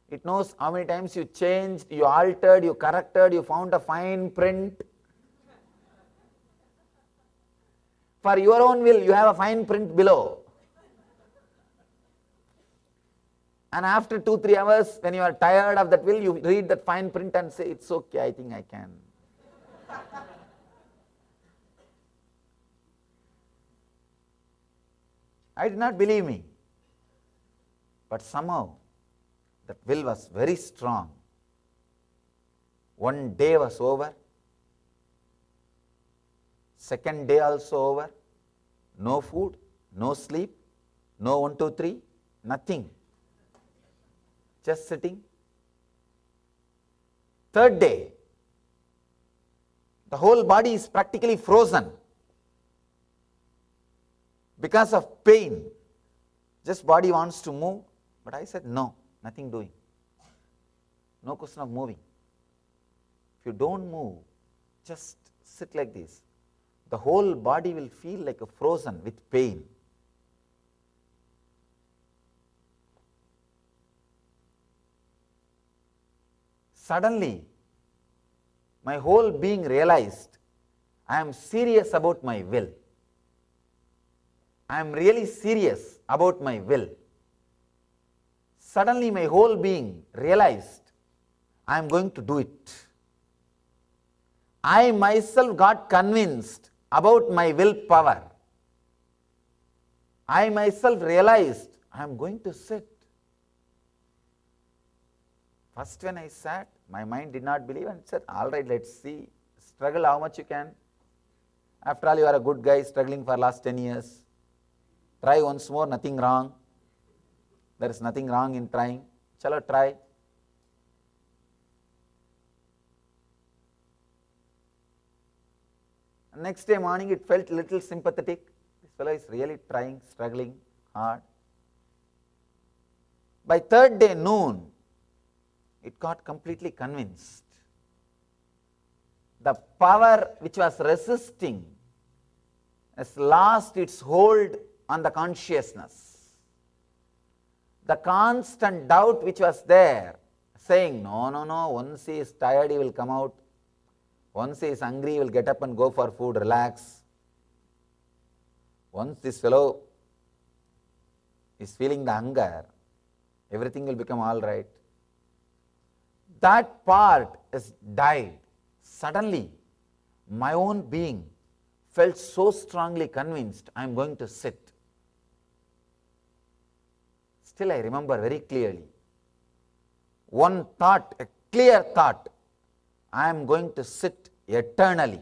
It knows how many times you changed, you altered, you corrected, you found a fine print. For your own will, you have a fine print below. And after 2-3 hours, when you are tired of that will, you read that fine print and say, it's okay, I think I can. I did not believe me. But somehow, that will was very strong. One day was over. Second day also over. No food, no sleep, no 1, 2, 3, nothing. Just sitting. Third day, the whole body is practically frozen because of pain. Just body wants to move, but I said no, nothing doing. No question of moving. If you don't move, just sit like this. The whole body will feel like a frozen with pain. Suddenly, my whole being realized I am serious about my will. I am really serious about my will. Suddenly my whole being realized I am going to do it. I myself got convinced about my willpower. I myself realized I am going to sit. First when I sat, my mind did not believe and said, all right, let's see, struggle how much you can. After all, you are a good guy struggling for last 10 years. Try once more, nothing wrong. There is nothing wrong in trying. Chalo, try. Next day morning, it felt little sympathetic. This fellow is really trying, struggling hard. By third day noon, it got completely convinced. The power which was resisting has lost its hold on the consciousness. The constant doubt which was there, saying, no, once he is tired, he will come out. Once he is hungry, he will get up and go for food, relax. Once this fellow is feeling the hunger, everything will become all right. That part has died. Suddenly, my own being felt so strongly convinced, I am going to sit. Still I remember very clearly. One thought, a clear thought, I am going to sit eternally.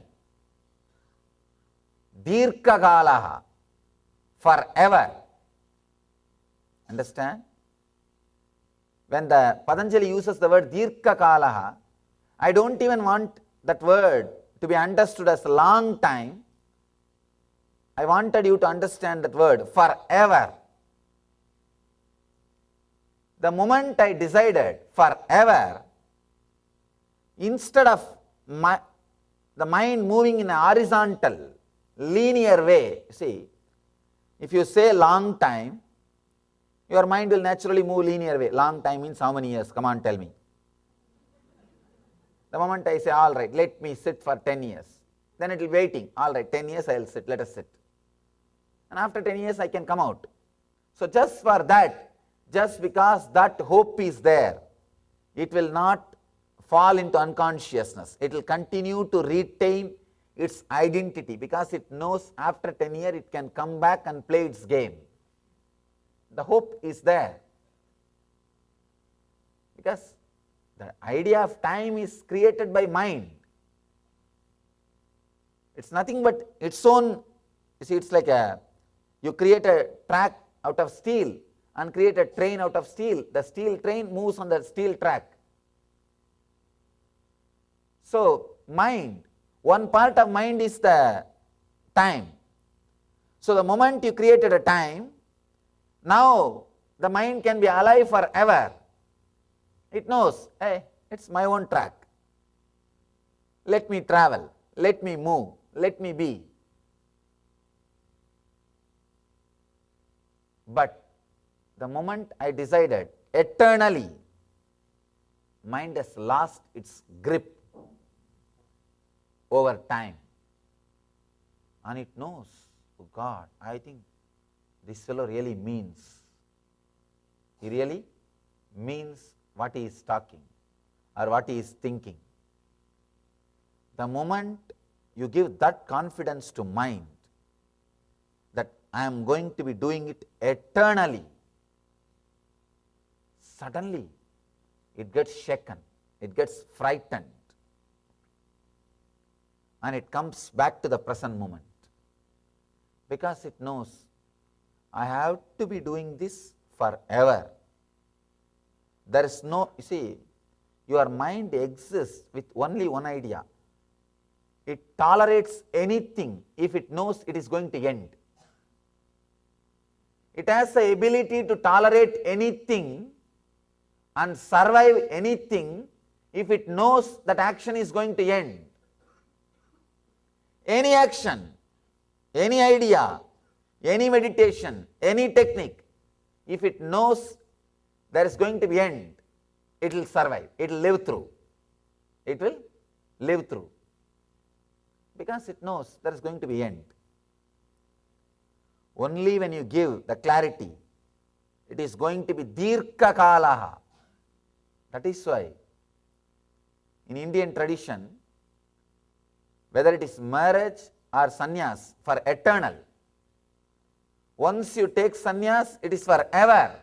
Dirghakalaha, forever. Understand? When the Patanjali uses the word Dirghakalaha, I don't even want that word to be understood as a long time. I wanted you to understand that word, forever. The moment I decided forever, instead of the mind moving in a horizontal, linear way, see, if you say long time, your mind will naturally move linear way. Long time means how many years? Come on, tell me. The moment I say, all right, let me sit for 10 years, then it will be waiting. All right, 10 years I will sit, let us sit. And after 10 years I can come out. So just for that, just because that hope is there, it will not fall into unconsciousness. It will continue to retain its identity because it knows after 10 years it can come back and play its game. The hope is there. Because the idea of time is created by mind. It's nothing but its own, you see, it's like you create a track out of steel and create a train out of steel. The steel train moves on the steel track. So, mind, one part of mind is the time. So, the moment you created a time, now the mind can be alive forever. It knows, hey, it's my own track. Let me travel, let me move, let me be. But the moment I decided eternally, mind has lost its grip over time. And it knows, oh God, I think this fellow really means. He really means what he is talking or what he is thinking. The moment you give that confidence to mind, that I am going to be doing it eternally, suddenly it gets shaken, it gets frightened, and it comes back to the present moment. Because it knows, I have to be doing this forever. There is no, you see, your mind exists with only one idea. It tolerates anything if it knows it is going to end. It has the ability to tolerate anything and survive anything if it knows that action is going to end. Any action, any idea, any meditation, any technique, if it knows there is going to be end, it will survive, it will live through. It will live through. Because it knows there is going to be end. Only when you give the clarity, it is going to be Dirghakalaha. That is why in Indian tradition, whether it is marriage or sannyas, for eternal. Once you take sannyas, it is forever.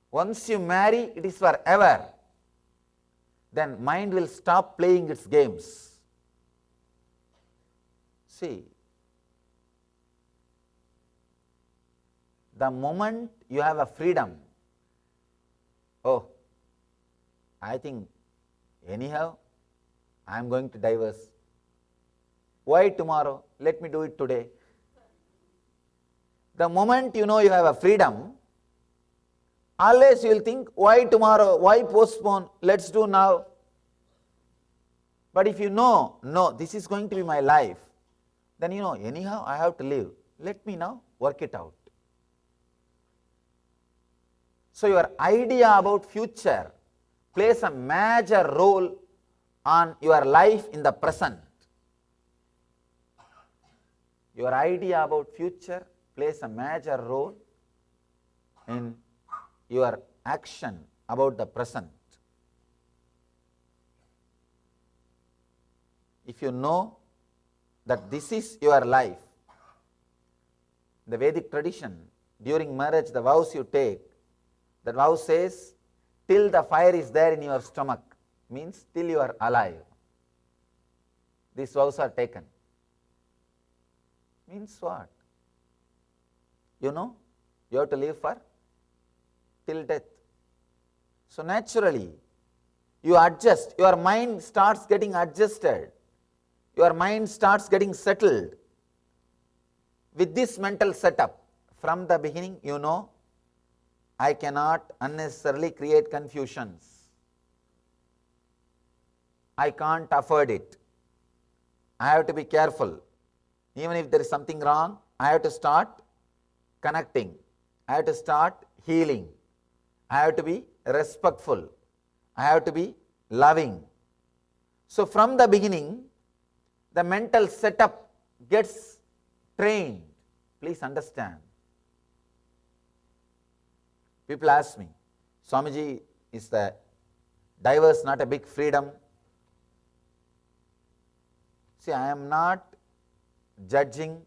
Once you marry, it is forever. Then mind will stop playing its games. See, the moment you have a freedom, oh, I think anyhow I am going to divorce. Why tomorrow? Let me do it today. The moment you know you have a freedom, Always you will think, why tomorrow, why postpone, let's do now. But if you know, no, this is going to be my life, then you know, anyhow I have to live. Let me now work it out. So your idea about future plays a major role on your life in the present. Your idea about future plays a major role in your action about the present. If you know that this is your life, the Vedic tradition, during marriage, the vows you take, the vow says, till the fire is there in your stomach, means till you are alive. These vows are taken. Means what? You know, you have to live for till death. So naturally, you adjust, your mind starts getting adjusted, your mind starts getting settled with this mental setup. From the beginning, you know, I cannot unnecessarily create confusions. I can't afford it. I have to be careful. Even if there is something wrong, I have to start connecting. I have to start healing. I have to be respectful. I have to be loving. So from the beginning, the mental setup gets trained. Please understand. People ask me, Swamiji, is the divorce not a big freedom? See, I am not judging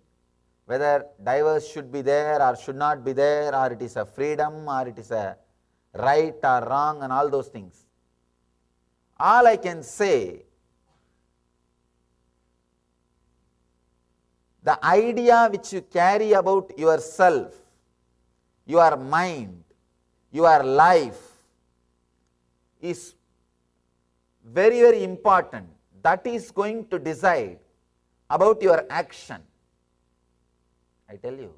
whether divorce should be there or should not be there, or it is a freedom, or it is a right or wrong, and all those things. All I can say, the idea which you carry about yourself, your mind, your life is very, very important. That is going to decide about your action. I tell you,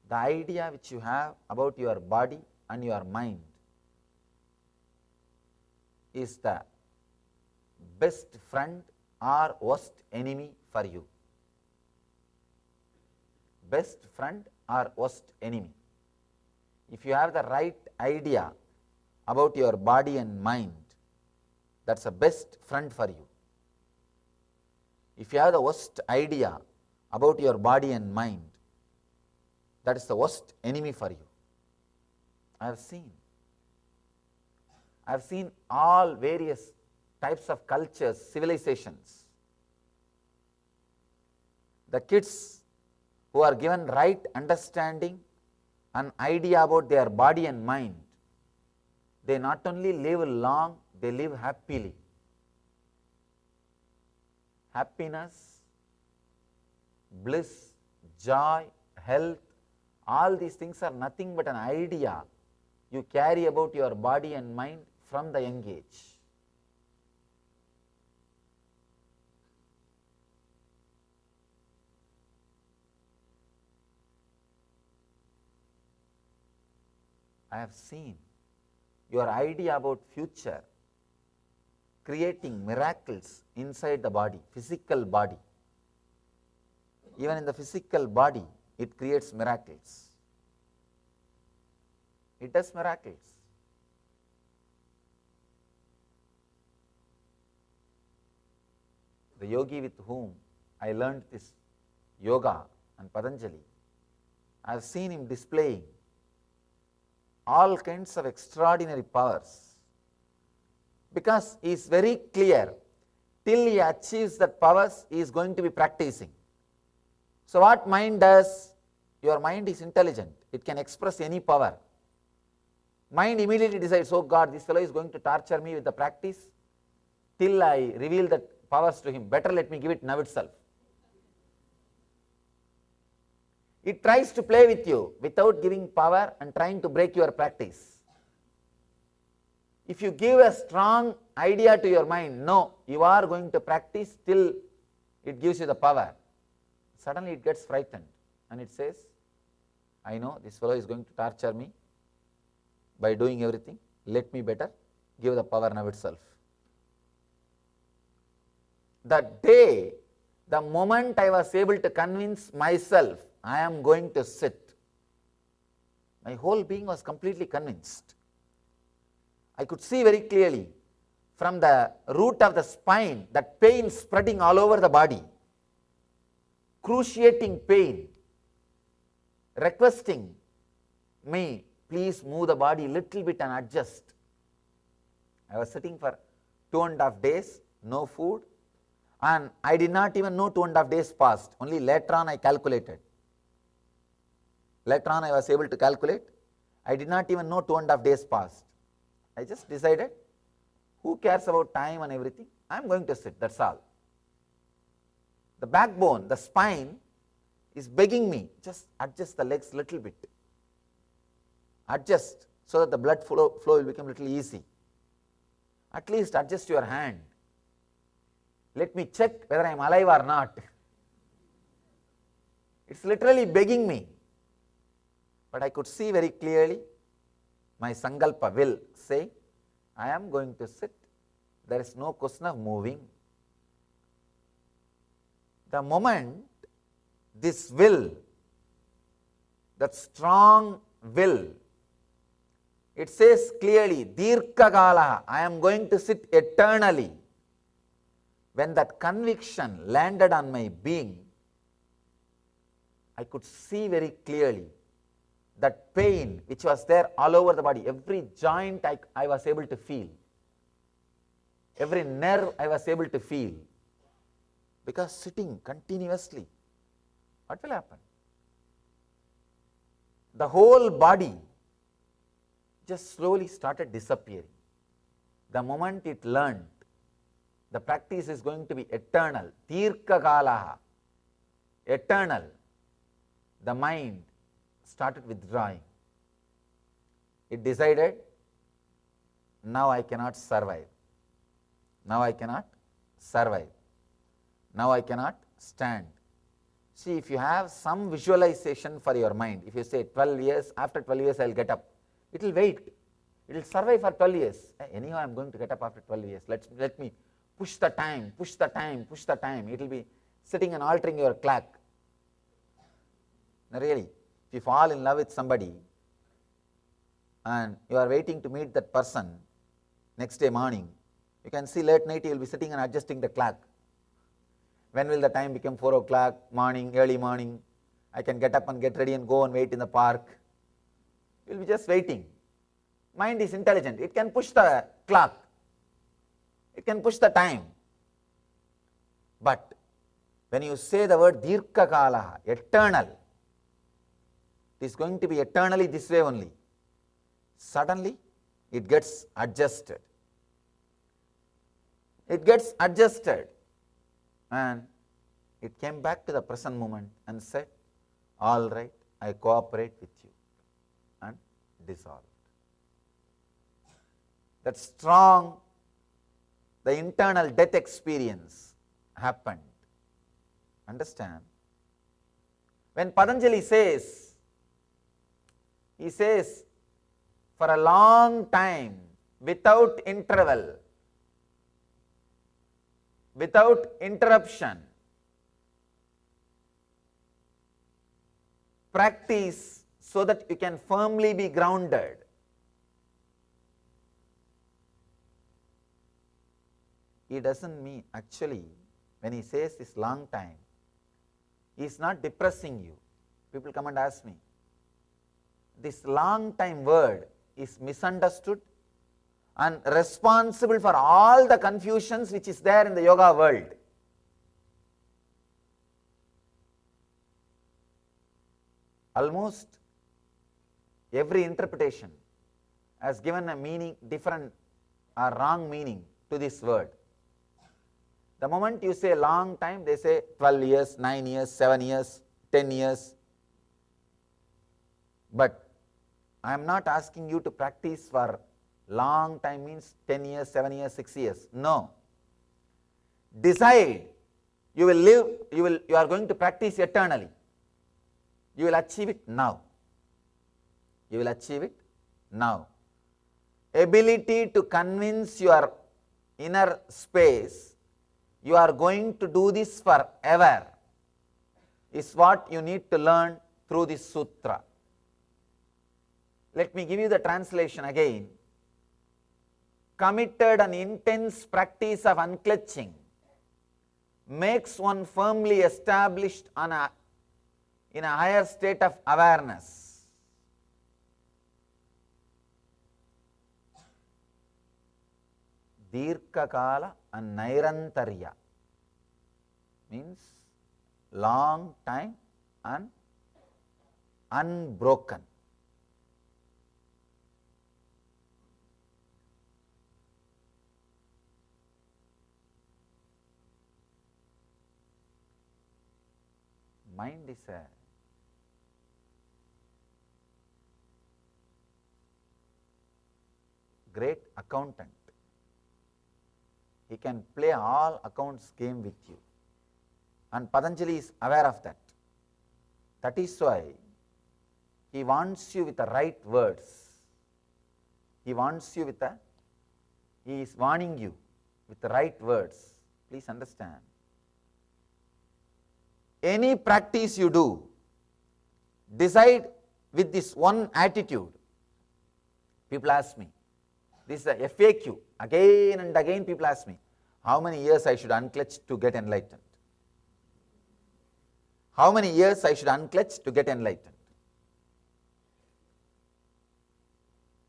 the idea which you have about your body and your mind is the best friend or worst enemy for you. Best friend or worst enemy. If you have the right idea about your body and mind, that's the best friend for you. If you have the worst idea about your body and mind, that is the worst enemy for you. I have seen all various types of cultures, civilizations. The kids who are given right understanding and idea about their body and mind, they not only live long, they live happily. Happiness, bliss, joy, health, all these things are nothing but an idea you carry about your body and mind from the young age. I have seen your idea about future creating miracles inside the body, physical body. Even in the physical body, it creates miracles. It does miracles. The yogi with whom I learned this yoga and Patanjali, I have seen him displaying all kinds of extraordinary powers, because he is very clear, till he achieves that powers, he is going to be practicing. So what mind does? Your mind is intelligent, it can express any power. Mind immediately decides, oh God, this fellow is going to torture me with the practice till I reveal that powers to him, better let me give it now itself. It tries to play with you without giving power and trying to break your practice. If you give a strong idea to your mind, no, you are going to practice till it gives you the power, suddenly it gets frightened and it says, I know this fellow is going to torture me by doing everything. Let me better give the power now itself. The moment I was able to convince myself, I am going to sit, my whole being was completely convinced. I could see very clearly from the root of the spine that pain spreading all over the body, cruciating pain, requesting me, please move the body little bit and adjust. I was sitting for 2.5 days, no food, and I did not even know 2.5 days passed. Only later on I calculated. Later on I was able to calculate. I did not even know 2.5 days passed. I just decided, who cares about time and everything? I am going to sit, that's all. The backbone, the spine is begging me, just adjust the legs little bit. Adjust so that the blood flow will become little easy. At least adjust your hand. Let me check whether I am alive or not. It's literally begging me. But I could see very clearly, my sankalpa will say, I am going to sit. There is no question of moving. The moment this will, that strong will, it says clearly, Dirghakala, I am going to sit eternally. When that conviction landed on my being, I could see very clearly that pain which was there all over the body, every joint I was able to feel, every nerve I was able to feel, because sitting continuously, what will happen? The whole body just slowly started disappearing. The moment it learned, the practice is going to be eternal, Dirghakalaha, eternal, the mind started withdrawing. It decided, now I cannot survive. Now I cannot survive. Now I cannot stand. See, if you have some visualization for your mind, if you say 12 years, after 12 years I will get up, it will wait. It will survive for 12 years. Anyhow, I am going to get up after 12 years. Let me push the time, push the time, push the time. It will be sitting and altering your clock. Now really, if you fall in love with somebody and you are waiting to meet that person next day morning, you can see late night you will be sitting and adjusting the clock. When will the time become 4 o'clock, morning, early morning? I can get up and get ready and go and wait in the park. You will be just waiting. Mind is intelligent. It can push the clock. It can push the time. But when you say the word Dirghakala, eternal, it is going to be eternally this way only. Suddenly, it gets adjusted. It gets adjusted. And it came back to the present moment and said, all right, I cooperate with you, and dissolved. That strong, the internal death experience happened. Understand? When Patanjali says, he says, for a long time, without interval, without interruption, practice so that you can firmly be grounded. He doesn't mean, actually, when he says this long time, he is not depressing you. People come and ask me, this long time word is misunderstood and responsible for all the confusions which is there in the yoga world. Almost every interpretation has given a meaning, different or wrong meaning to this word. The moment you say long time, they say 12 years, 9 years, 7 years, 10 years. But I am not asking you to practice for long time means 10 years, 7 years, 6 years. No. Decide you are going to practice eternally. You will achieve it now. You will achieve it now. Ability to convince your inner space, you are going to do this forever, is what you need to learn through this sutra. Let me give you the translation again. Committed and intense practice of unclutching makes one firmly established in a higher state of awareness. Dirghakala and Nairantarya means long time and unbroken. Mind is a great accountant. He can play all accounts game with you, and Patanjali is aware of that. That is why he wants you with the right words. He is warning you with the right words. Please understand. Any practice you do, decide with this one attitude. People ask me, this is a FAQ, again and again people ask me, how many years I should unclutch to get enlightened? How many years I should unclutch to get enlightened?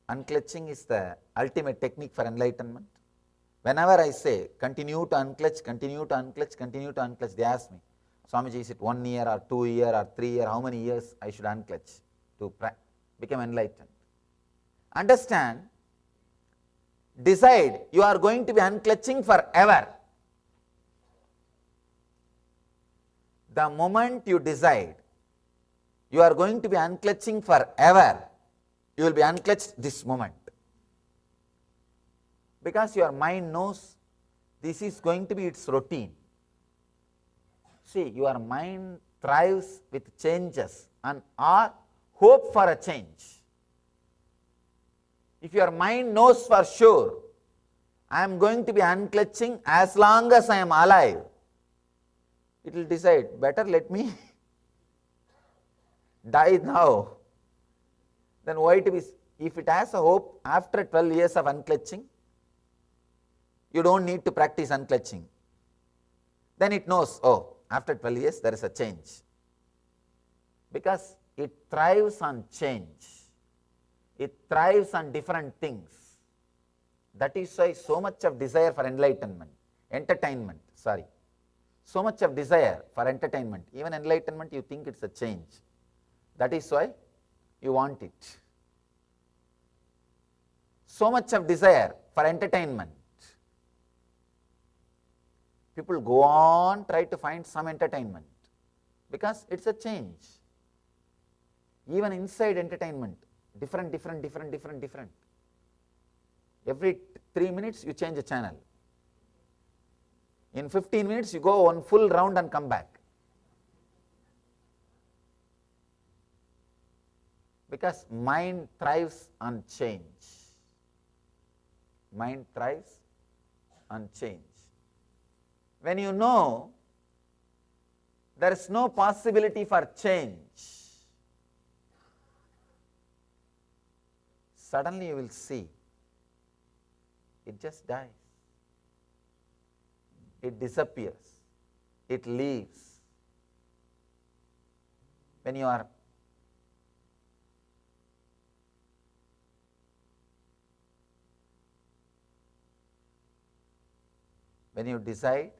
Unclutching is the ultimate technique for enlightenment. Whenever I say, continue to unclutch, continue to unclutch, continue to unclutch, they ask me, Swamiji, is it 1 year or 2 year or 3 year? How many years I should unclutch to become enlightened? Understand, decide you are going to be unclutching forever. The moment you decide you are going to be unclutching forever, you will be unclutched this moment. Because your mind knows this is going to be its routine. See, your mind thrives with changes and or hope for a change. If your mind knows for sure, I am going to be unclutching as long as I am alive, it will decide, better let me die now. Then why to be, if it has a hope after 12 years of unclutching, you don't need to practice unclutching. Then it knows, oh, after 12 years there is a change. Because it thrives on change. It thrives on different things. That is why so much of desire for enlightenment, so much of desire for entertainment, even enlightenment you think it's a change. That is why you want it. So much of desire for entertainment. People go on, try to find some entertainment because it's a change. Even inside entertainment, different. Every 3 minutes you change a channel. In 15 minutes you go one full round and come back. Because mind thrives on change. Mind thrives on change. When you know there is no possibility for change, suddenly you will see it just dies. It disappears. It leaves. When you decide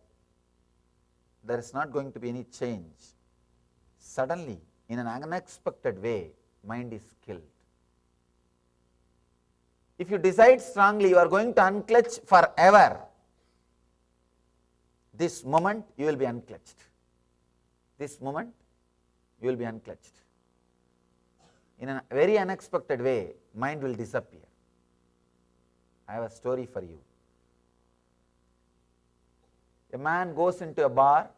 there is not going to be any change, suddenly, in an unexpected way, mind is killed. If you decide strongly you are going to unclutch forever, this moment you will be unclutched. This moment you will be unclutched. In a very unexpected way, mind will disappear. I have a story for you. A man goes into a bar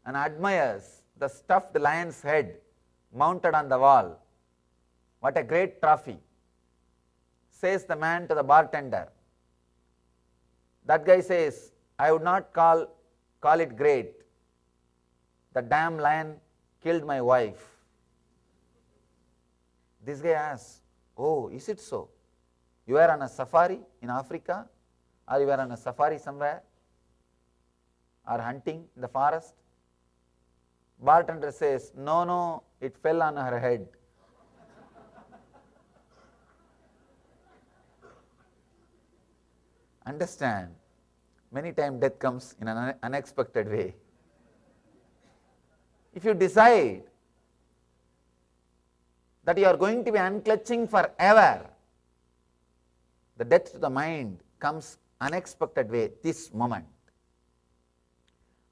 and admires the stuffed lion's head mounted on the wall. What a great trophy, says the man to the bartender. That guy says, I would not call it great. The damn lion killed my wife. This guy asks, oh, is it so? You were on a safari in Africa, or you were on a safari somewhere, or hunting in the forest? Bartender says, no, it fell on her head. Understand, many times death comes in an unexpected way. If you decide that you are going to be unclutching forever, the death to the mind comes unexpected way, this moment.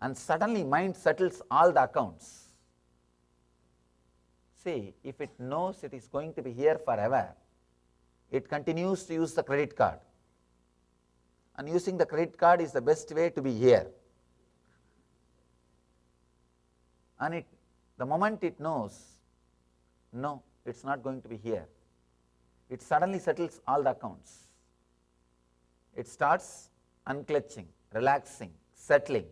And suddenly mind settles all the accounts. See, if it knows it is going to be here forever, it continues to use the credit card. And using the credit card is the best way to be here. And the moment it knows, no, it's not going to be here, it suddenly settles all the accounts. It starts unclutching, relaxing, settling.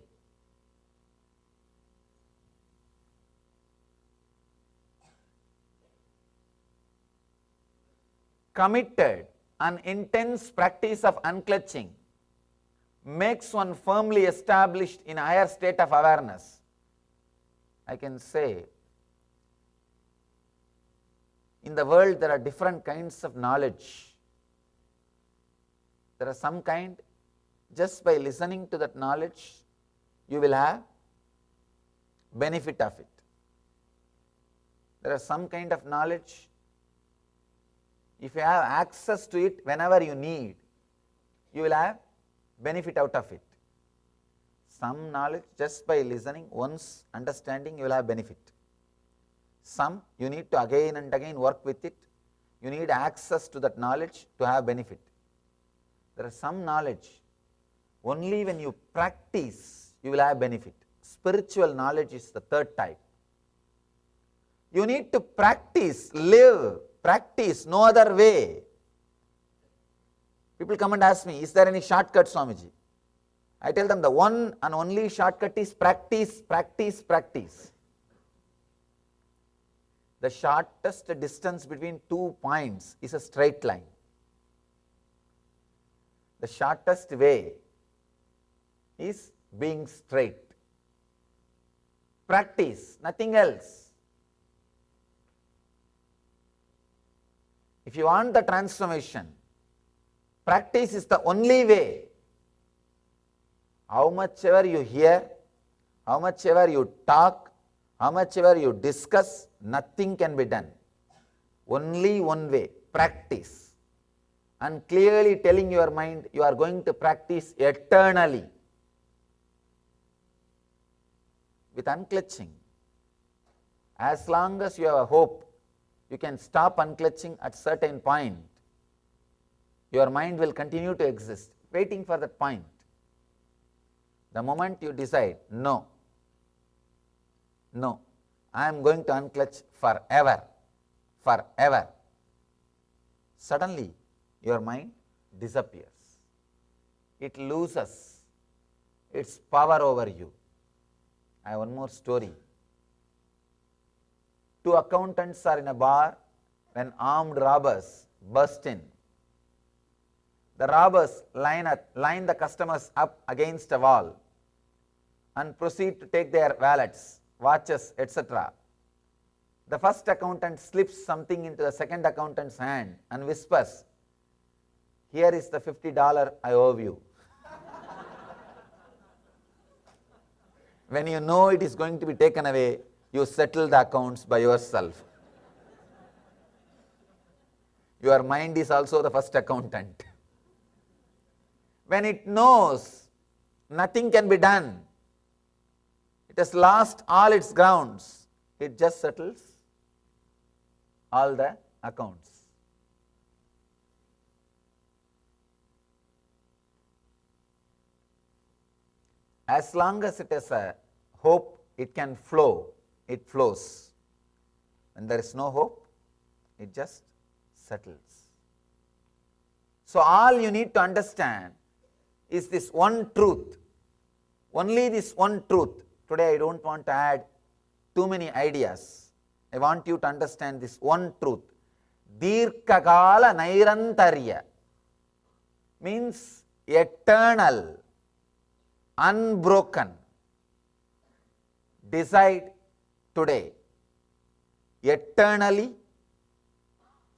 Committed and intense practice of unclutching makes one firmly established in a higher state of awareness. I can say, in the world there are different kinds of knowledge. There are some kind, just by listening to that knowledge, you will have benefit of it. There are some kind of knowledge, if you have access to it whenever you need, you will have benefit out of it. Some knowledge, just by listening, once understanding, you will have benefit. Some, you need to again and again work with it. You need access to that knowledge to have benefit. There are some knowledge, only when you practice, you will have benefit. Spiritual knowledge is the third type. You need to practice, live, practice, no other way. People come and ask me, is there any shortcut, Swamiji? I tell them the one and only shortcut is practice, practice, practice. The shortest distance between 2 points is a straight line. The shortest way is being straight. Practice, nothing else. If you want the transformation, practice is the only way. How much ever you hear, how much ever you talk, how much ever you discuss, nothing can be done. Only one way, practice. And clearly telling your mind, you are going to practice eternally. With unclutching, as long as you have a hope, you can stop unclutching at certain point. Your mind will continue to exist, waiting for that point. The moment you decide, no, I am going to unclutch forever, suddenly your mind disappears. It loses its power over you. I have one more story. 2 accountants are in a bar when armed robbers burst in. The robbers line the customers up against a wall and proceed to take their wallets, watches, etc. The first accountant slips something into the second accountant's hand and whispers, "Here is the $50 I owe you." When you know it is going to be taken away, you settle the accounts by yourself. Your mind is also the first accountant. When it knows nothing can be done, it has lost all its grounds, it just settles all the accounts. As long as it has a hope, it can flow, it flows. When there is no hope, it just settles. So all you need to understand is this one truth, only this one truth. Today I don't want to add too many ideas. I want you to understand this one truth. Dirkakala Nairantarya means eternal, unbroken. Decide today, eternally,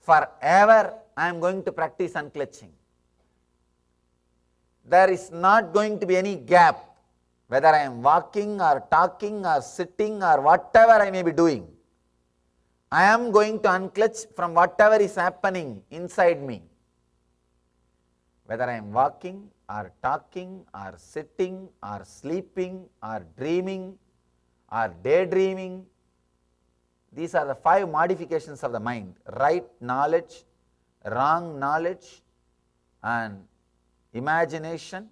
forever, I am going to practice unclutching. There is not going to be any gap, whether I am walking or talking or sitting or whatever I may be doing. I am going to unclutch from whatever is happening inside me. Whether I am walking or talking or sitting or sleeping or dreaming or daydreaming, these are the 5 modifications of the mind: right knowledge, wrong knowledge, and imagination,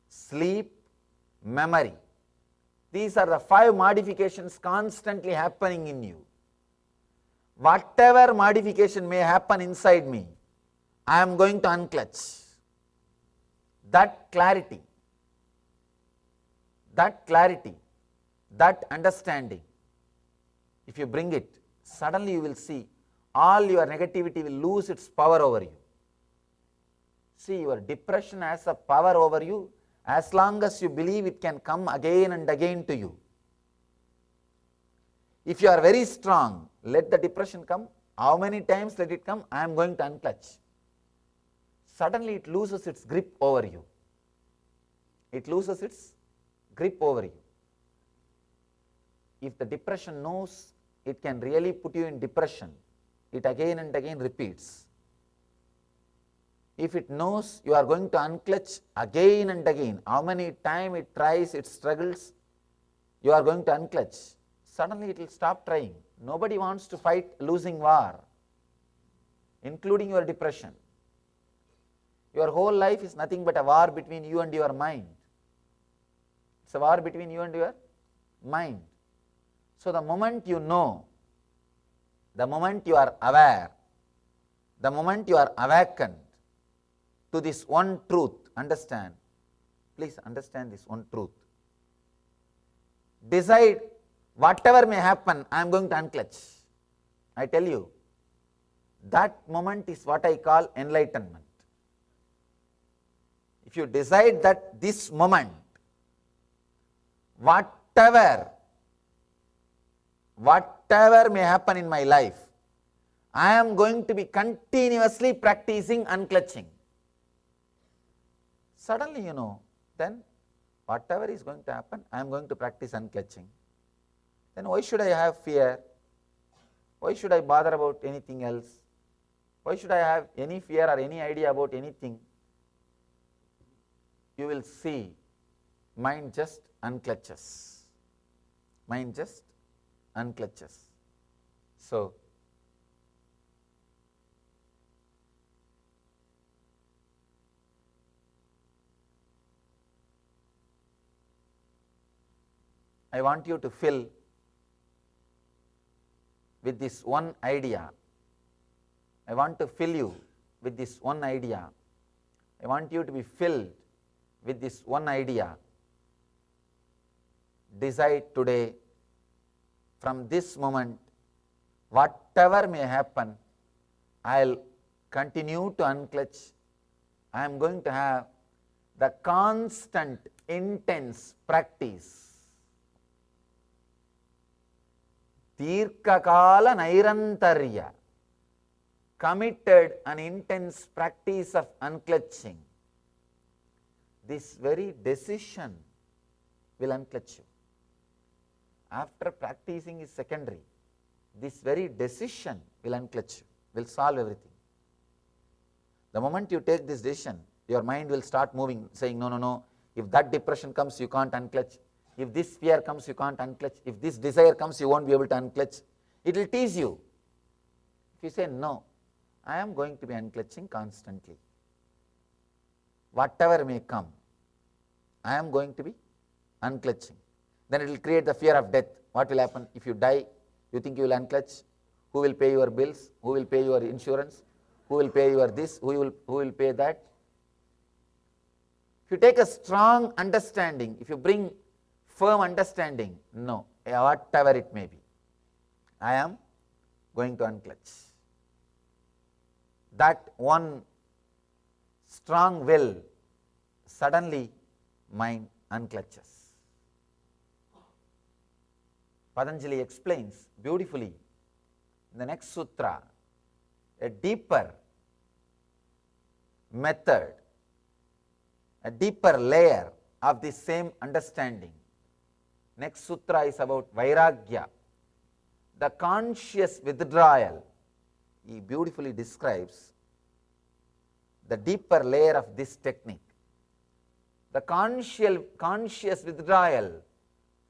sleep, memory. These are the 5 modifications constantly happening in you. Whatever modification may happen inside me, I am going to unclutch. That clarity, that understanding, if you bring it, suddenly you will see all your negativity will lose its power over you. See, your depression has a power over you as long as you believe it can come again and again to you. If you are very strong, let the depression come. How many times let it come? I am going to unclutch. Suddenly it loses its grip over you. It loses its grip over you. If the depression knows it can really put you in depression, it again and again repeats. If it knows you are going to unclutch again and again, how many times it tries, it struggles, you are going to unclutch, suddenly it will stop trying. Nobody wants to fight losing war, including your depression. Your whole life is nothing but a war between you and your mind. It's a war between you and your mind. So the moment you know, the moment you are aware, the moment you are awakened to this one truth, understand, please understand this one truth. Decide, whatever may happen, I am going to unclutch. I tell you, that moment is what I call enlightenment. If you decide that this moment, whatever may happen in my life, I am going to be continuously practicing unclutching. Suddenly, then whatever is going to happen, I am going to practice unclutching. Then why should I have fear? Why should I bother about anything else? Why should I have any fear or any idea about anything? You will see, mind just unclutches. Mind just unclutches. So, I want you to fill with this one idea. I want to fill you with this one idea. I want you to be filled with this one idea. Decide today, from this moment, whatever may happen, I will continue to unclutch. I am going to have the constant, intense practice. Dirkakala Nairantarya, committed and intense practice of unclutching. This very decision will unclutch you. After practicing is secondary. This very decision will unclutch you, will solve everything. The moment you take this decision, your mind will start moving, saying, no, if that depression comes, you can't unclutch. If this fear comes, you can't unclutch. If this desire comes, you won't be able to unclutch. It will tease you. If you say, no, I am going to be unclutching constantly. Whatever may come, I am going to be unclutching. Then it will create the fear of death. What will happen? If you die, you think you will unclutch. Who will pay your bills? Who will pay your insurance? Who will pay your this? Who will pay that? If you take a strong understanding, if you bring firm understanding, no, whatever it may be, I am going to unclutch. That one strong will, suddenly mind unclutches. Patanjali explains beautifully in the next sutra a deeper method, a deeper layer of the same understanding. Next sutra is about Vairagya, the conscious withdrawal. He beautifully describes the deeper layer of this technique. The conscious withdrawal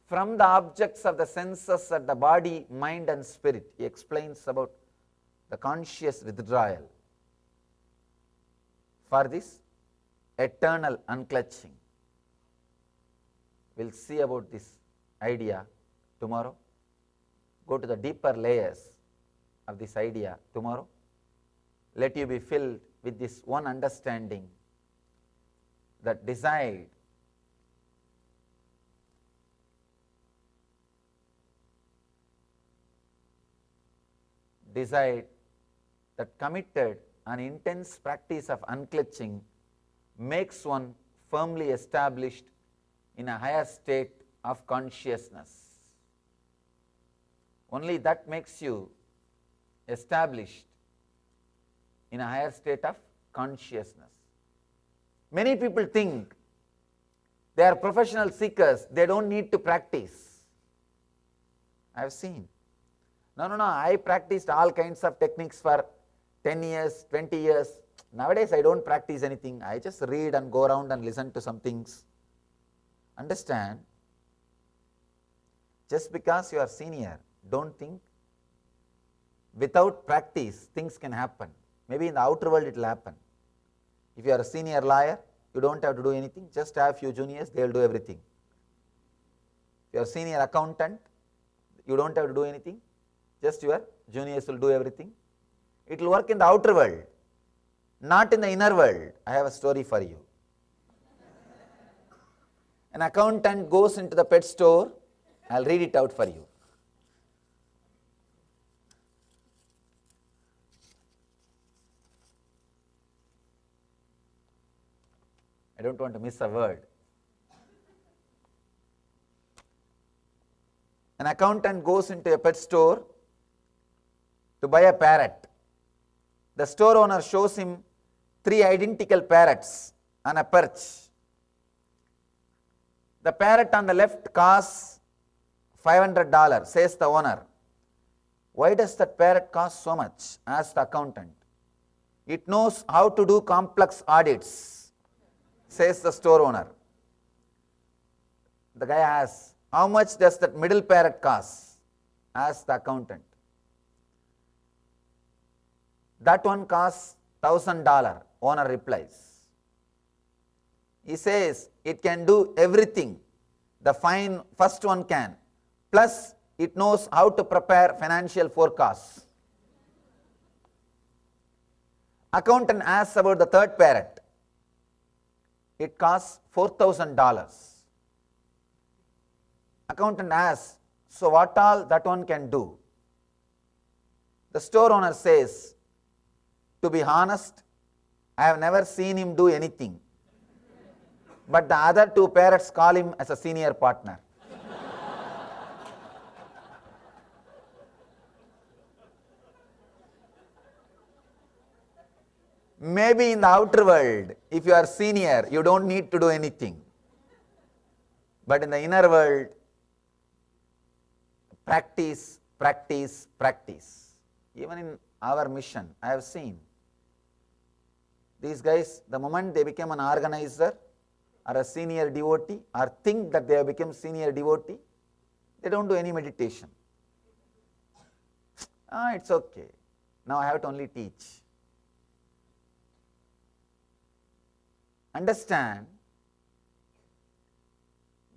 from the objects of the senses at the body, mind and spirit. He explains about the conscious withdrawal for this eternal unclutching. We will see about this idea tomorrow. Go to the deeper layers of this idea tomorrow. Let you be filled with this one understanding that desired that committed an intense practice of unclutching makes one firmly established in a higher state of consciousness. Only that makes you established in a higher state of consciousness. Many people think they are professional seekers, they don't need to practice. I have seen. No, I practiced all kinds of techniques for 10 years, 20 years. Nowadays I don't practice anything. I just read and go around and listen to some things. Understand, just because you are senior, don't think without practice things can happen. Maybe in the outer world it will happen. If you are a senior lawyer, you don't have to do anything, just have few juniors, they will do everything. If you are a senior accountant, you don't have to do anything, just your juniors will do everything. It will work in the outer world, not in the inner world. I have a story for you. An accountant goes into the pet store. I'll read it out for you. I don't want to miss a word. An accountant goes into a pet store to buy a parrot. The store owner shows him 3 identical parrots on a perch. The parrot on the left costs $500, says the owner. Why does that parrot cost so much? Asks the accountant. It knows how to do complex audits, says the store owner. The guy asks, how much does that middle parrot cost? Asks the accountant. That one costs $1,000, owner replies. He says, it can do everything the first one can, plus it knows how to prepare financial forecasts. Accountant asks about the third parrot. It costs $4,000. Accountant asks, so what all that one can do? The store owner says, to be honest, I have never seen him do anything. But the other 2 parrots call him as a senior partner. Maybe in the outer world, if you are senior, you don't need to do anything. But in the inner world, practice, practice, practice. Even in our mission, I have seen these guys, the moment they become an organizer or a senior devotee or think that they have become senior devotee, they don't do any meditation. It's okay. Now I have to only teach. Understand,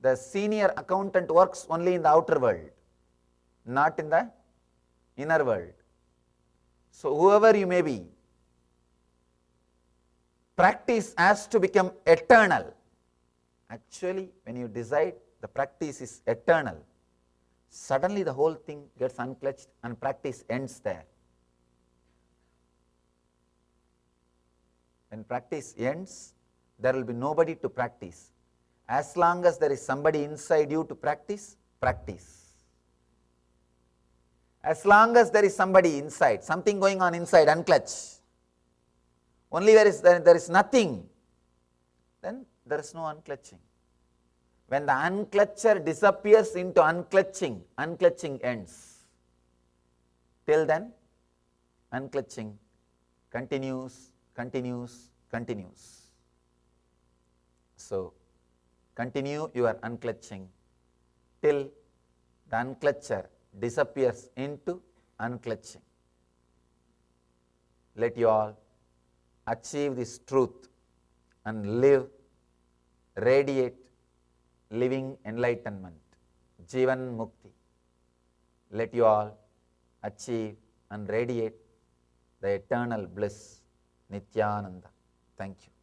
the senior accountant works only in the outer world, not in the inner world. So whoever you may be, practice has to become eternal. Actually, when you decide the practice is eternal, suddenly the whole thing gets unclutched and practice ends there. When practice ends, there will be nobody to practice. As long as there is somebody inside you to practice, practice. As long as there is somebody inside, something going on inside, unclutch. Only where there is nothing, then there is no unclutching. When the unclutcher disappears into unclutching, unclutching ends. Till then, unclutching continues, continues, continues. So, continue your unclutching till the unclutcher disappears into unclutching. Let you all achieve this truth and live, radiate, living enlightenment, Jivan Mukti. Let you all achieve and radiate the eternal bliss, Nithyananda. Thank you.